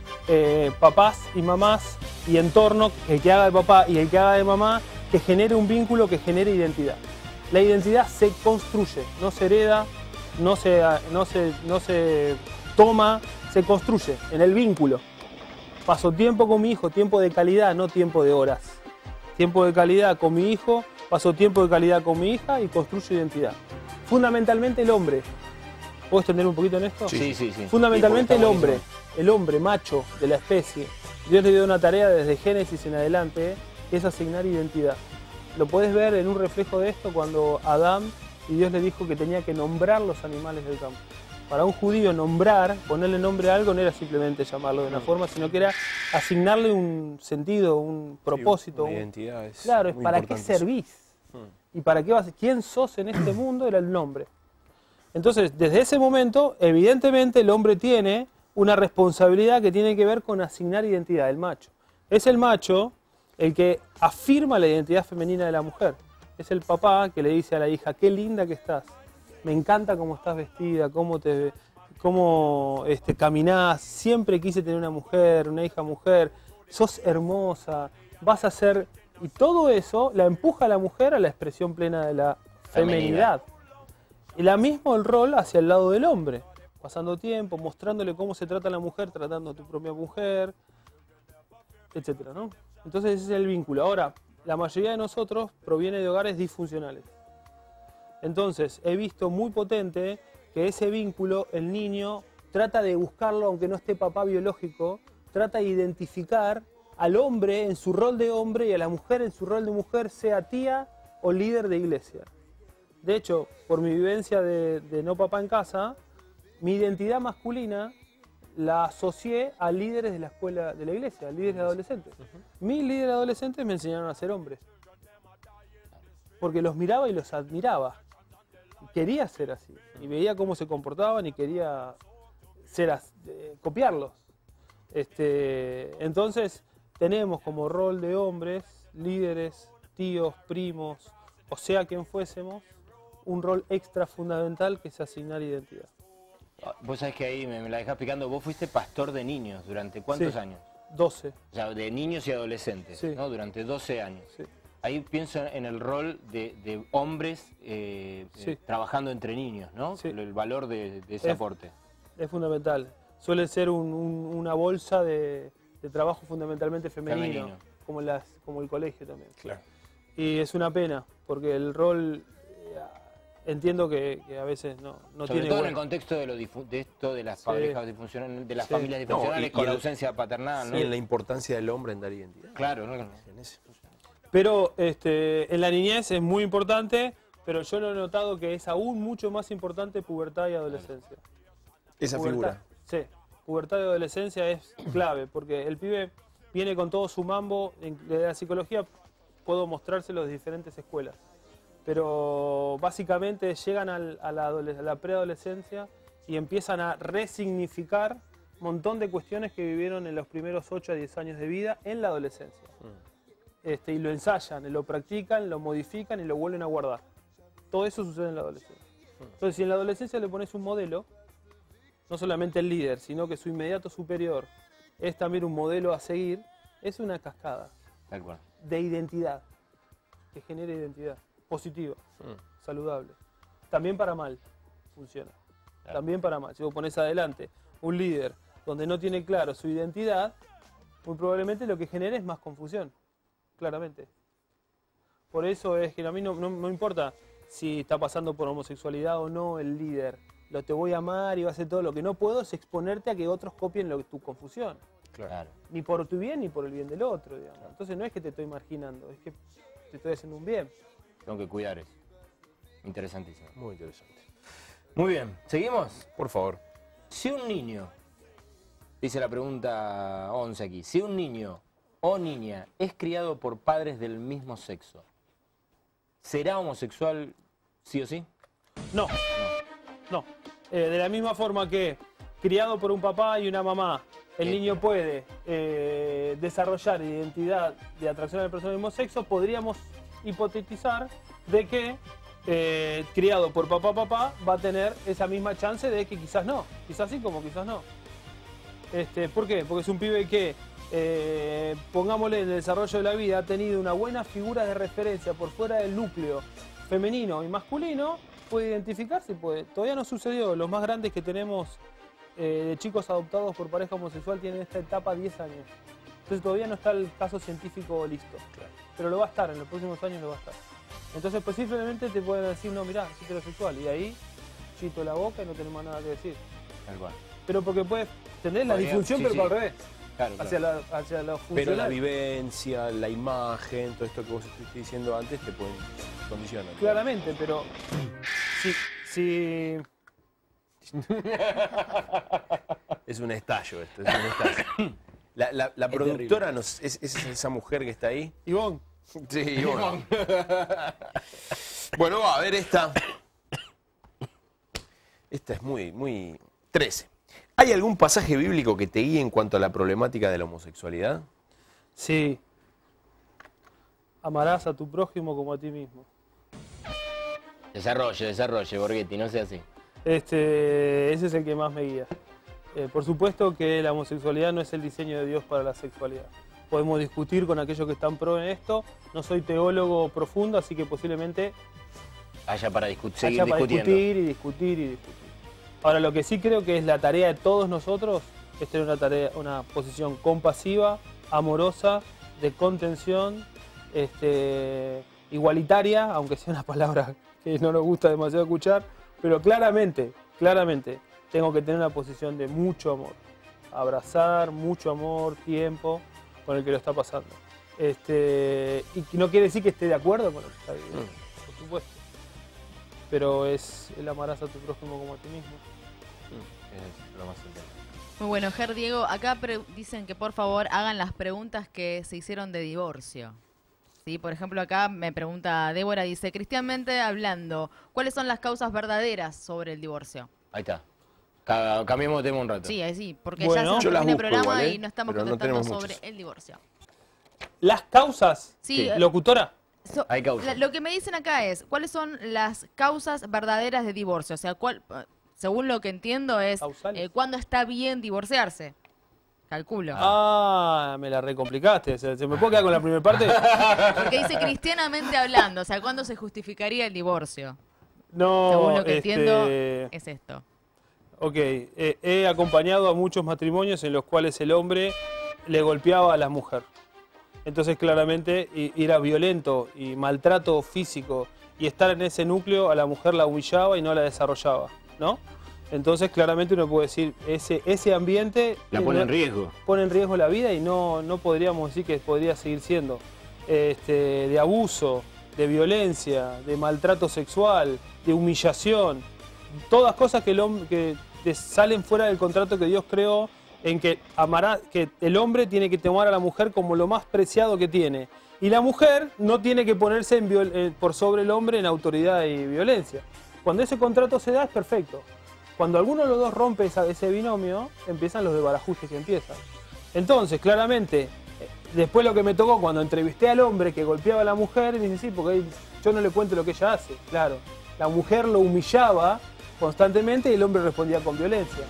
E: papás y mamás y entorno, el que haga de papá y el que haga de mamá, que genere un vínculo, que genere identidad. La identidad se construye, no se hereda, no se toma, se construye en el vínculo. Paso tiempo con mi hijo, tiempo de calidad, no tiempo de horas. Tiempo de calidad con mi hijo, paso tiempo de calidad con mi hija y construyo identidad. Fundamentalmente el hombre. ¿Puedo extender un poquito en esto?
C: Sí.
E: Fundamentalmente
C: Sí,
E: el hombre macho de la especie. Dios le dio una tarea desde Génesis en adelante, que es asignar identidad. Lo puedes ver en un reflejo de esto cuando Adán y Dios le dijo que tenía que nombrar los animales del campo. Para un judío nombrar, ponerle nombre a algo no era simplemente llamarlo de una forma, sino que era asignarle un sentido, un propósito.
D: Una identidad es
E: claro, es
D: muy
E: para qué
D: importante eso.
E: servís. Y para qué vas, quién sos en este mundo era el nombre. Entonces, desde ese momento, evidentemente el hombre tiene una responsabilidad que tiene que ver con asignar identidad, el macho. Es el macho el que afirma la identidad femenina de la mujer. Es el papá que le dice a la hija, qué linda que estás. Me encanta cómo estás vestida, cómo caminás. Siempre quise tener una mujer, una hija mujer. Sos hermosa, vas a ser... Y todo eso la empuja a la mujer a la expresión plena de la feminidad. Y la mismo el rol hacia el lado del hombre. Pasando tiempo, mostrándole cómo se trata a la mujer, tratando a tu propia mujer, etcétera, ¿no? Entonces ese es el vínculo. Ahora, la mayoría de nosotros proviene de hogares disfuncionales. Entonces, he visto muy potente que ese vínculo, el niño trata de buscarlo, aunque no esté papá biológico, trata de identificar al hombre en su rol de hombre y a la mujer en su rol de mujer, sea tía o líder de iglesia. De hecho, por mi vivencia de no papá en casa, mi identidad masculina la asocié a líderes de la escuela, de la iglesia, líderes adolescentes. Mis líderes adolescentes me enseñaron a ser hombres. Porque los miraba y los admiraba. Quería ser así. Y veía cómo se comportaban y quería copiarlos. Entonces, tenemos como rol de hombres, líderes, tíos, primos, o sea quien fuésemos, un rol extra fundamental que es asignar identidad.
C: Vos sabés que ahí me la dejás picando. Vos fuiste pastor de niños durante ¿cuántos
E: Sí,
C: años?
E: 12.
C: O sea, de niños y adolescentes,
E: Sí.
C: ¿no? Durante 12 años.
E: Sí.
C: Ahí pienso en el rol de hombres
E: Sí.
C: trabajando entre niños, ¿no?
E: Sí.
C: El valor de ese aporte.
E: Es fundamental. Suele ser una bolsa de trabajo fundamentalmente femenino. como el colegio también.
D: Claro.
E: Y es una pena, porque el rol, entiendo que a veces no
C: Sobre
E: tiene
C: todo en
E: buena.
C: el contexto de esto de las
E: Sí.
C: parejas disfuncionales, de las
E: Sí.
C: familias disfuncionales
D: y
C: con la
D: el-
C: ausencia paternal, ¿no?
D: Y en la importancia del hombre en dar identidad.
C: Claro, ¿no?
D: En ese.
E: Pero en la niñez es muy importante, pero yo lo he notado que es aún mucho más importante pubertad y adolescencia.
D: Esa
E: Pubertad,
D: figura.
E: sí, pubertad y adolescencia es clave, porque el pibe viene con todo su mambo. De la psicología puedo mostrárselo de diferentes escuelas, pero básicamente llegan a la preadolescencia y empiezan a resignificar un montón de cuestiones que vivieron en los primeros 8 a 10 años de vida en la adolescencia. Y lo ensayan, lo practican, lo modifican y lo vuelven a guardar. Todo eso sucede en la adolescencia. Entonces, si en la adolescencia le pones un modelo, no solamente el líder, sino que su inmediato superior es también un modelo a seguir, es una cascada
C: Tal cual.
E: de identidad, que genera identidad positiva, saludable. También para mal funciona.
C: Claro.
E: También para mal. Si vos pones adelante un líder donde no tiene claro su identidad, muy probablemente lo que genera es más confusión, claramente. Por eso es que a mí no importa si está pasando por homosexualidad o no el líder. Lo te voy a amar y va a hacer todo. Lo que no puedo es exponerte a que otros copien tu confusión.
C: Claro.
E: Ni por tu bien ni por el bien del otro, digamos. Entonces no es que te estoy marginando, es que te estoy haciendo un bien.
C: Tengo que cuidar eso. Interesantísimo.
D: Muy interesante.
C: Muy bien, ¿seguimos?
D: Por favor.
C: Si un niño, dice la pregunta 11 aquí, si un niño o niña es criado por padres del mismo sexo, ¿será homosexual sí o sí?
E: No. De la misma forma que criado por un papá y una mamá, el niño puede desarrollar identidad de atracción a la persona del mismo sexo, podríamos hipotetizar de que criado por papá va a tener esa misma chance de que quizás no, quizás sí como quizás no. ¿Por qué? Porque es un pibe que, pongámosle, en el desarrollo de la vida ha tenido una buena figura de referencia por fuera del núcleo femenino y masculino, puede identificarse, todavía no sucedió. Los más grandes que tenemos de chicos adoptados por pareja homosexual tienen esta etapa 10 años. Entonces todavía no está el caso científico listo.
D: Claro.
E: Pero lo va a estar, en los próximos años lo va a estar. Entonces posiblemente te pueden decir, no, mirá, es heterosexual. Y ahí chito la boca y no tenemos nada que decir.
C: Tal cual.
E: Pero porque puedes tener la
C: Podría-
E: disfunción,
C: sí,
E: pero
C: sí.
E: al revés.
C: Claro,
E: Hacia lo funcional.
D: Pero la vivencia, la imagen, todo esto que vos estuviste diciendo antes te pueden condicionar.
E: Claramente, pero si
D: Es un estallo esto, es un estallo. La productora es esa mujer que está ahí.
E: Ivonne,
D: Sí, bueno. Bueno, va a ver esta. Esta es muy 13. ¿Hay algún pasaje bíblico que te guíe en cuanto a la problemática de la homosexualidad?
E: sí, amarás a tu prójimo como a ti mismo.
C: Desarrolle, Borghetti, no sea así.
E: Ese es el que más me guía. Por supuesto que la homosexualidad no es el diseño de Dios para la sexualidad. Podemos discutir con aquellos que están pro en esto. No soy teólogo profundo, así que posiblemente
C: Haya para seguir
E: haya para
C: discutiendo.
E: discutir y discutir y discutir. Ahora, lo que sí creo que es la tarea de todos nosotros es tener una posición compasiva, amorosa, de contención, igualitaria, aunque sea una palabra que no nos gusta demasiado escuchar, pero claramente, tengo que tener una posición de mucho amor. Abrazar, mucho amor, tiempo con el que lo está pasando. Y no quiere decir que esté de acuerdo con lo que está viviendo, por supuesto. Pero es el amarás a tu prójimo como a ti mismo.
C: Es lo más importante.
B: Muy bueno, Ger Diego, acá dicen que por favor hagan las preguntas que se hicieron de divorcio. Sí, por ejemplo, acá me pregunta Débora, dice, cristianamente hablando, ¿cuáles son las causas verdaderas sobre el divorcio?
C: Ahí está. Cambiemos de tema un rato.
B: Sí, ahí sí, porque
E: Bueno,
B: ya se
D: yo
B: nos
D: las
B: termina el
D: busco
B: programa
D: igual,
B: y no estamos
D: pero no
B: contestando
D: tenemos
B: sobre
D: muchas.
B: el divorcio.
E: Las causas,
B: Sí,
E: locutora.
C: Hay causas.
B: Lo que me dicen acá es, ¿cuáles son las causas verdaderas de divorcio? O sea, según lo que entiendo es,
E: Causales.
B: ¿cuándo está bien divorciarse? Calculo.
E: Me la recomplicaste. ¿Se me puede quedar con la primera parte?
B: Porque dice cristianamente hablando, o sea, ¿cuándo se justificaría el divorcio?
E: No,
B: Según lo que entiendo, es esto.
E: Ok, he acompañado a muchos matrimonios en los cuales el hombre le golpeaba a la mujer. Entonces claramente era violento y maltrato físico, y estar en ese núcleo a la mujer la humillaba y no la desarrollaba, ¿no? Entonces claramente uno puede decir, ese ambiente...
C: La pone en riesgo.
E: Pone en riesgo la vida y no podríamos decir que podría seguir siendo. De abuso, de violencia, de maltrato sexual, de humillación, todas cosas que salen fuera del contrato que Dios creó, en que el hombre tiene que tomar a la mujer como lo más preciado que tiene. Y la mujer no tiene que ponerse por sobre el hombre en autoridad y violencia. Cuando ese contrato se da es perfecto. Cuando alguno de los dos rompe ese binomio, empiezan los desbarajustes que empiezan. Entonces, claramente, después lo que me tocó cuando entrevisté al hombre que golpeaba a la mujer, me dice, sí, porque yo no le cuento lo que ella hace. Claro, la mujer lo humillaba constantemente y el hombre respondía con violencia.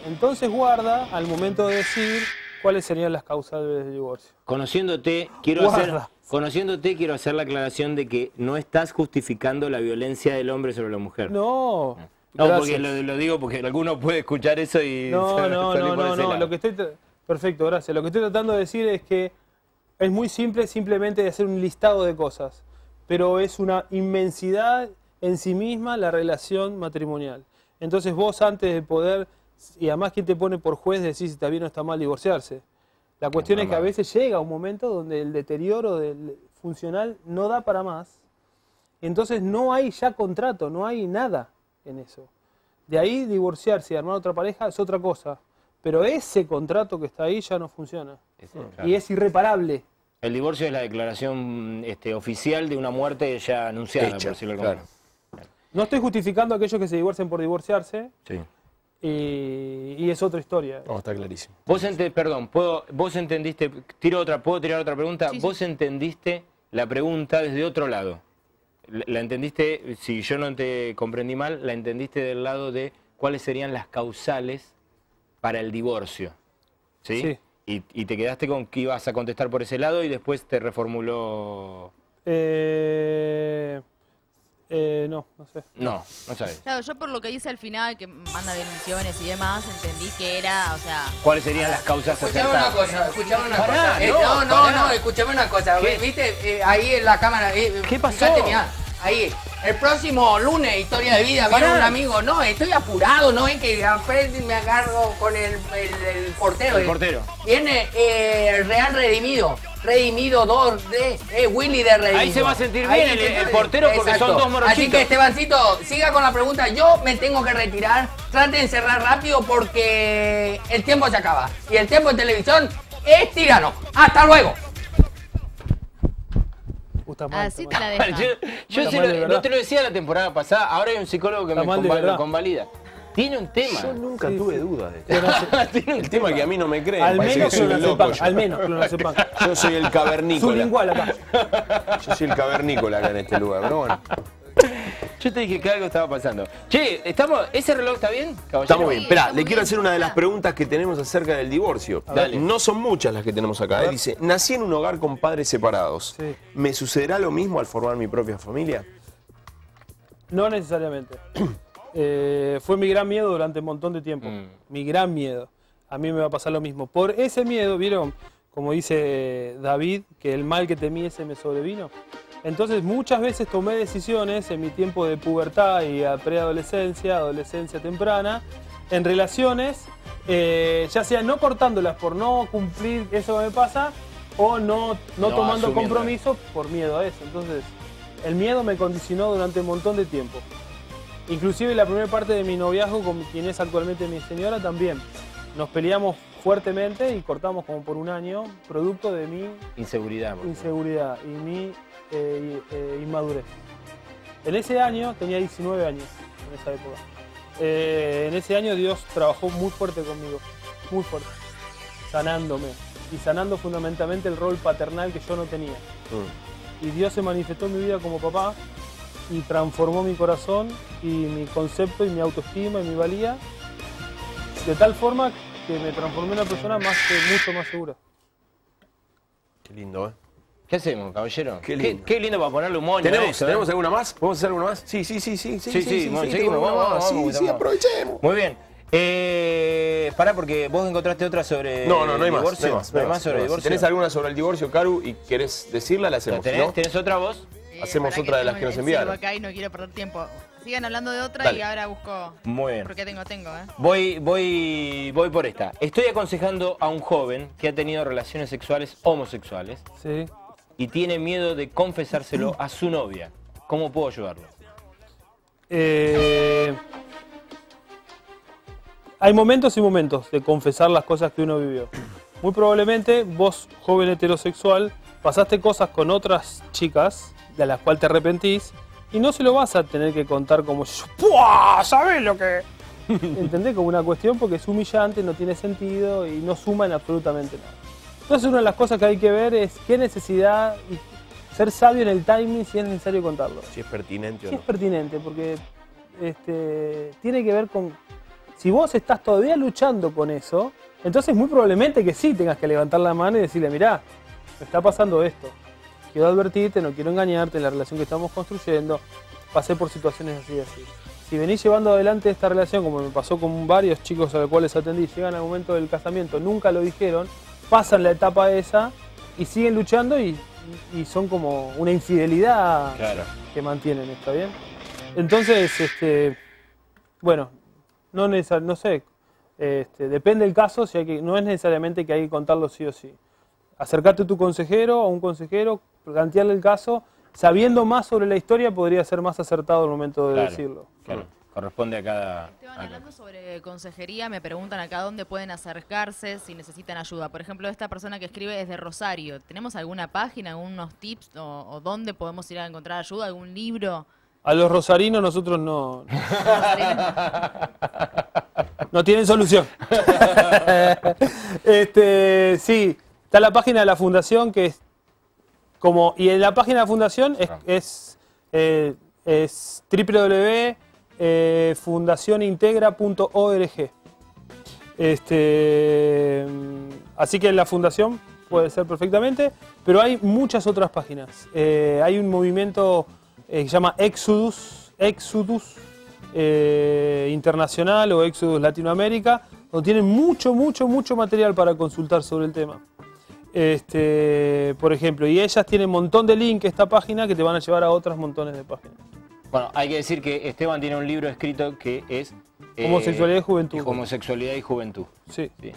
E: Entonces guarda al momento de decir cuáles serían las causas del divorcio.
C: Conociéndote, quiero hacer la aclaración de que no estás justificando la violencia del hombre sobre la mujer.
E: No.
C: No, porque lo digo porque alguno puede escuchar eso y...
E: No. Perfecto, gracias. Lo que estoy tratando de decir es que es muy simple simplemente de hacer un listado de cosas, pero es una inmensidad en sí misma la relación matrimonial. Entonces vos antes de poder, y además quién te pone por juez de decir si está bien o está mal divorciarse. La cuestión es que a veces llega un momento donde el deterioro funcional no da para más, entonces no hay ya contrato, no hay nada en eso. De ahí divorciarse y armar otra pareja es otra cosa, pero ese contrato que está ahí ya no funciona y es irreparable.
C: El divorcio es la declaración oficial de una muerte ya anunciada, por decirlo de alguna manera.
E: No estoy justificando a aquellos que se divorcian por divorciarse,
C: sí.
E: Y es otra historia.
D: No, está clarísimo.
C: Vos entendiste, ¿puedo tirar otra pregunta? Sí, vos entendiste la pregunta desde otro lado. La entendiste, si yo no te comprendí mal, la entendiste del lado de cuáles serían las causales para el divorcio. ¿Sí?
E: Sí.
C: Y te quedaste con que ibas a contestar por ese lado y después te reformuló...
E: No sé.
C: No sabes.
B: Claro, yo por lo que dice al final, que manda bendiciones y demás, entendí que era, o sea...
C: ¿Cuáles serían las causas acertadas?
F: Escuchame una cosa. Escuchame una cosa. ¿Viste? Ahí en la cámara.
C: ¿Qué pasó?
F: Fíjate, mirá, ahí. El próximo lunes, historia de vida, viene un amigo. No, estoy apurado, no es que me agarro con el portero.
C: El portero.
F: Viene Real Redimido 2 de Willy de Redimido.
C: Ahí se va a sentir bien el portero porque
F: exacto.
C: son dos morochitos.
F: Así que Estebancito, siga con la pregunta. Yo me tengo que retirar. Traten de cerrar rápido porque el tiempo se acaba. Y el tiempo en televisión es tirano. ¡Hasta luego!
B: Así te la dejan.
C: Yo no te lo decía la temporada pasada, ahora hay un psicólogo que me convalida. Tiene un tema.
D: Yo nunca tuve dudas de esto. El tema que a mí no me creen.
E: Al menos clonazepam.
D: Yo soy el cavernícola.
E: Sublingual acá.
D: Yo soy el cavernícola acá en este lugar, pero bueno.
C: Yo te dije que algo estaba pasando. Che, ¿ese reloj está bien, caballero?
D: Está muy bien. Esperá, le quiero hacer una de las preguntas que tenemos acerca del divorcio.
C: Dale.
D: No son muchas las que tenemos acá. Dice, nací en un hogar con padres separados.
E: Sí.
D: ¿Me sucederá lo mismo al formar mi propia familia?
E: No necesariamente. Fue mi gran miedo durante un montón de tiempo. Mi gran miedo. A mí me va a pasar lo mismo. Por ese miedo, ¿vieron? Como dice David, que el mal que temí ese me sobrevino. Entonces muchas veces tomé decisiones en mi tiempo de pubertad y preadolescencia, adolescencia temprana, en relaciones, ya sea no cortándolas por no cumplir eso que me pasa, o no tomando compromiso por miedo a eso. Entonces el miedo me condicionó durante un montón de tiempo. Inclusive la primera parte de mi noviazgo con quien es actualmente mi señora también. Nos peleamos fuertemente y cortamos como por un año, producto de mi inseguridad y mi inmadurez. En ese año, tenía 19 años, en esa época. En ese año Dios trabajó muy fuerte conmigo, muy fuerte, sanándome. Y sanando fundamentalmente el rol paternal que yo no tenía. Y Dios se manifestó en mi vida como papá y transformó mi corazón y mi concepto y mi autoestima y mi valía de tal forma que me transformé en una persona mucho más segura.
D: Qué lindo, ¿eh?
C: ¿Qué hacemos, caballero?
D: Qué lindo.
C: Qué lindo para ponerle un moño.
D: ¿Tenemos alguna más? ¿Podemos hacer alguna más? Sí,
C: seguimos, vamos,
D: aprovechemos.
C: Muy bien. Pará, porque vos encontraste otra sobre
D: No hay más.
C: divorcio.
D: No hay más
C: sobre divorcio.
D: Si tenés alguna sobre el divorcio, Caru, y querés decirla, la hacemos. ¿No?
C: ¿Tenés otra voz?
D: Hacemos
B: Pará
D: otra de las
B: tengo
D: que nos
B: el
D: enviaron.
B: cebo acá y no quiero perder tiempo. Sigan hablando de otra
D: Dale.
B: y ahora busco.
C: Muy bien.
B: Porque tengo,
C: Voy por esta. Estoy aconsejando a un joven que ha tenido relaciones sexuales homosexuales
E: Sí.
C: y tiene miedo de confesárselo a su novia. ¿Cómo puedo ayudarlo?
E: Hay momentos y momentos de confesar las cosas que uno vivió. Muy probablemente vos, joven heterosexual, pasaste cosas con otras chicas de las cuales te arrepentís y no se lo vas a tener que contar como ¡puah! ¿Sabés lo que? ¿Entendés? Como una cuestión porque es humillante, no tiene sentido y no suma en absolutamente nada. Entonces una de las cosas que hay que ver es qué necesidad y ser sabio en el timing si es necesario contarlo.
D: Si es pertinente o
E: Sí
D: no.
E: es pertinente porque tiene que ver con... Si vos estás todavía luchando con eso, entonces muy probablemente que sí tengas que levantar la mano y decirle, mirá, me está pasando esto. Quiero advertirte, no quiero engañarte en la relación que estamos construyendo. Pasé por situaciones así y así. Si venís llevando adelante esta relación, como me pasó con varios chicos a los cuales atendí, llegan al momento del casamiento, nunca lo dijeron, pasan la etapa esa y siguen luchando y son como una infidelidad
C: Claro.
E: que mantienen, ¿está bien? Entonces, bueno, no sé, depende del caso, si hay que, no es necesariamente que hay que contarlo sí o sí. Acercarte a tu consejero, a un consejero, plantearle el caso, sabiendo más sobre la historia podría ser más acertado el momento de
C: Claro,
E: decirlo.
C: Claro. Corresponde a cada...
B: Esteban, hablando sobre consejería, me preguntan acá dónde pueden acercarse si necesitan ayuda. Por ejemplo, esta persona que escribe es de Rosario. ¿Tenemos alguna página, algunos tips o dónde podemos ir a encontrar ayuda? ¿Algún libro?
E: A los rosarinos nosotros no tienen solución. Sí, está la página de la fundación que es como, y en la página de la fundación es www.fundacionintegra.org. Así que en la fundación puede ser perfectamente, pero hay muchas otras páginas. Hay un movimiento que se llama Exodus Internacional o Exodus Latinoamérica, donde tienen mucho material para consultar sobre el tema. Por ejemplo, y ellas tienen un montón de links esta página que te van a llevar a otras montones de páginas.
C: Bueno, hay que decir que Esteban tiene un libro escrito que es...
E: Homosexualidad y Juventud.
C: Homosexualidad y Juventud.
E: Sí.
C: Sí.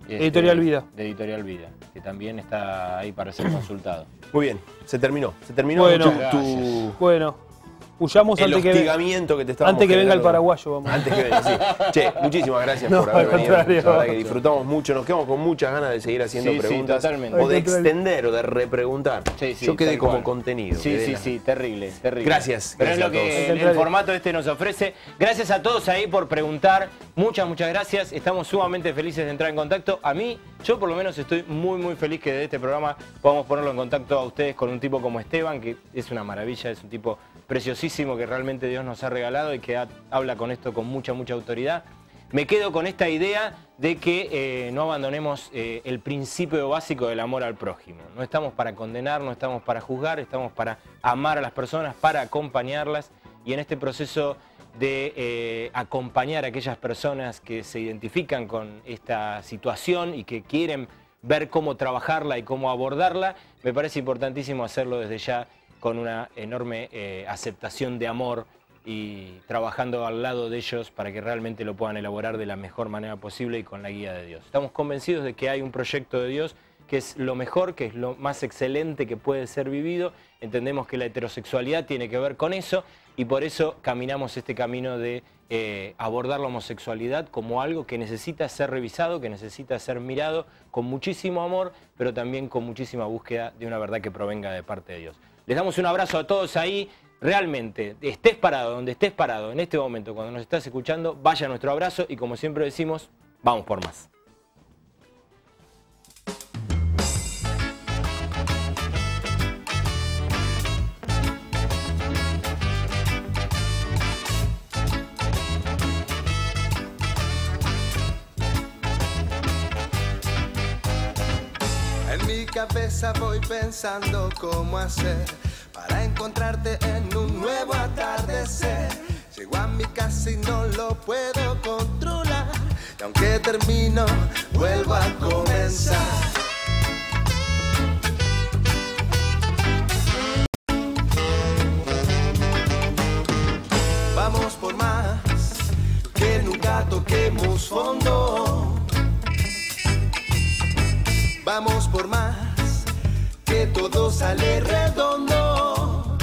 E: Editorial Vida.
C: De Editorial Vida, que también está ahí para ser consultado.
D: Muy bien, se terminó. Se terminó
E: Bueno,
D: tu
E: huyamos
D: el
E: antes
D: hostigamiento que te estábamos
E: que venga el
D: generando.
E: paraguayo, vamos.
D: Antes que venga, sí. Che, muchísimas gracias
E: No,
D: por haber
E: al
D: venido.
E: contrario.
D: La verdad que disfrutamos mucho, nos quedamos con muchas ganas de seguir haciendo
C: Sí, sí,
D: preguntas.
C: totalmente.
D: O de
E: Al contrario.
D: extender o de repreguntar.
C: Sí, sí,
D: Yo quedé
C: tal
D: como
C: cual.
D: contenido.
C: Sí,
D: quedé
C: sí,
D: la-
C: sí, terrible.
D: Gracias,
C: Pero es
D: gracias
C: lo
D: a
C: que
D: todos.
C: el formato nos ofrece. Gracias a todos ahí por preguntar. Muchas gracias. Estamos sumamente felices de entrar en contacto. A mí, yo por lo menos estoy muy feliz que de este programa podamos ponerlo en contacto a ustedes con un tipo como Esteban, que es una maravilla, es un tipo preciosísimo que realmente Dios nos ha regalado y que habla con esto con mucha autoridad. Me quedo con esta idea de que no abandonemos el principio básico del amor al prójimo. No estamos para condenar, no estamos para juzgar, estamos para amar a las personas, para acompañarlas, y en este proceso de acompañar a aquellas personas que se identifican con esta situación y que quieren ver cómo trabajarla y cómo abordarla, me parece importantísimo hacerlo desde ya con una enorme aceptación de amor y trabajando al lado de ellos para que realmente lo puedan elaborar de la mejor manera posible y con la guía de Dios. Estamos convencidos de que hay un proyecto de Dios que es lo mejor, que es lo más excelente que puede ser vivido. Entendemos que la heterosexualidad tiene que ver con eso y por eso caminamos este camino de abordar la homosexualidad como algo que necesita ser revisado, que necesita ser mirado con muchísimo amor, pero también con muchísima búsqueda de una verdad que provenga de parte de Dios. Les damos un abrazo a todos ahí. Realmente, estés parado, donde estés parado en este momento, cuando nos estás escuchando, vaya nuestro abrazo y como siempre decimos, vamos por más.
A: En mi cabeza voy pensando cómo hacer para encontrarte en un nuevo atardecer. Llego a mi casa y no lo puedo controlar, y aunque termino, vuelvo a comenzar. Vamos por más, que nunca toquemos fondo. Vamos por más, que todo sale redondo.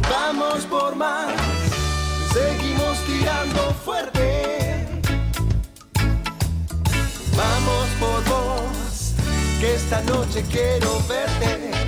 A: Vamos por más, seguimos tirando fuerte. Vamos por vos, que esta noche quiero verte.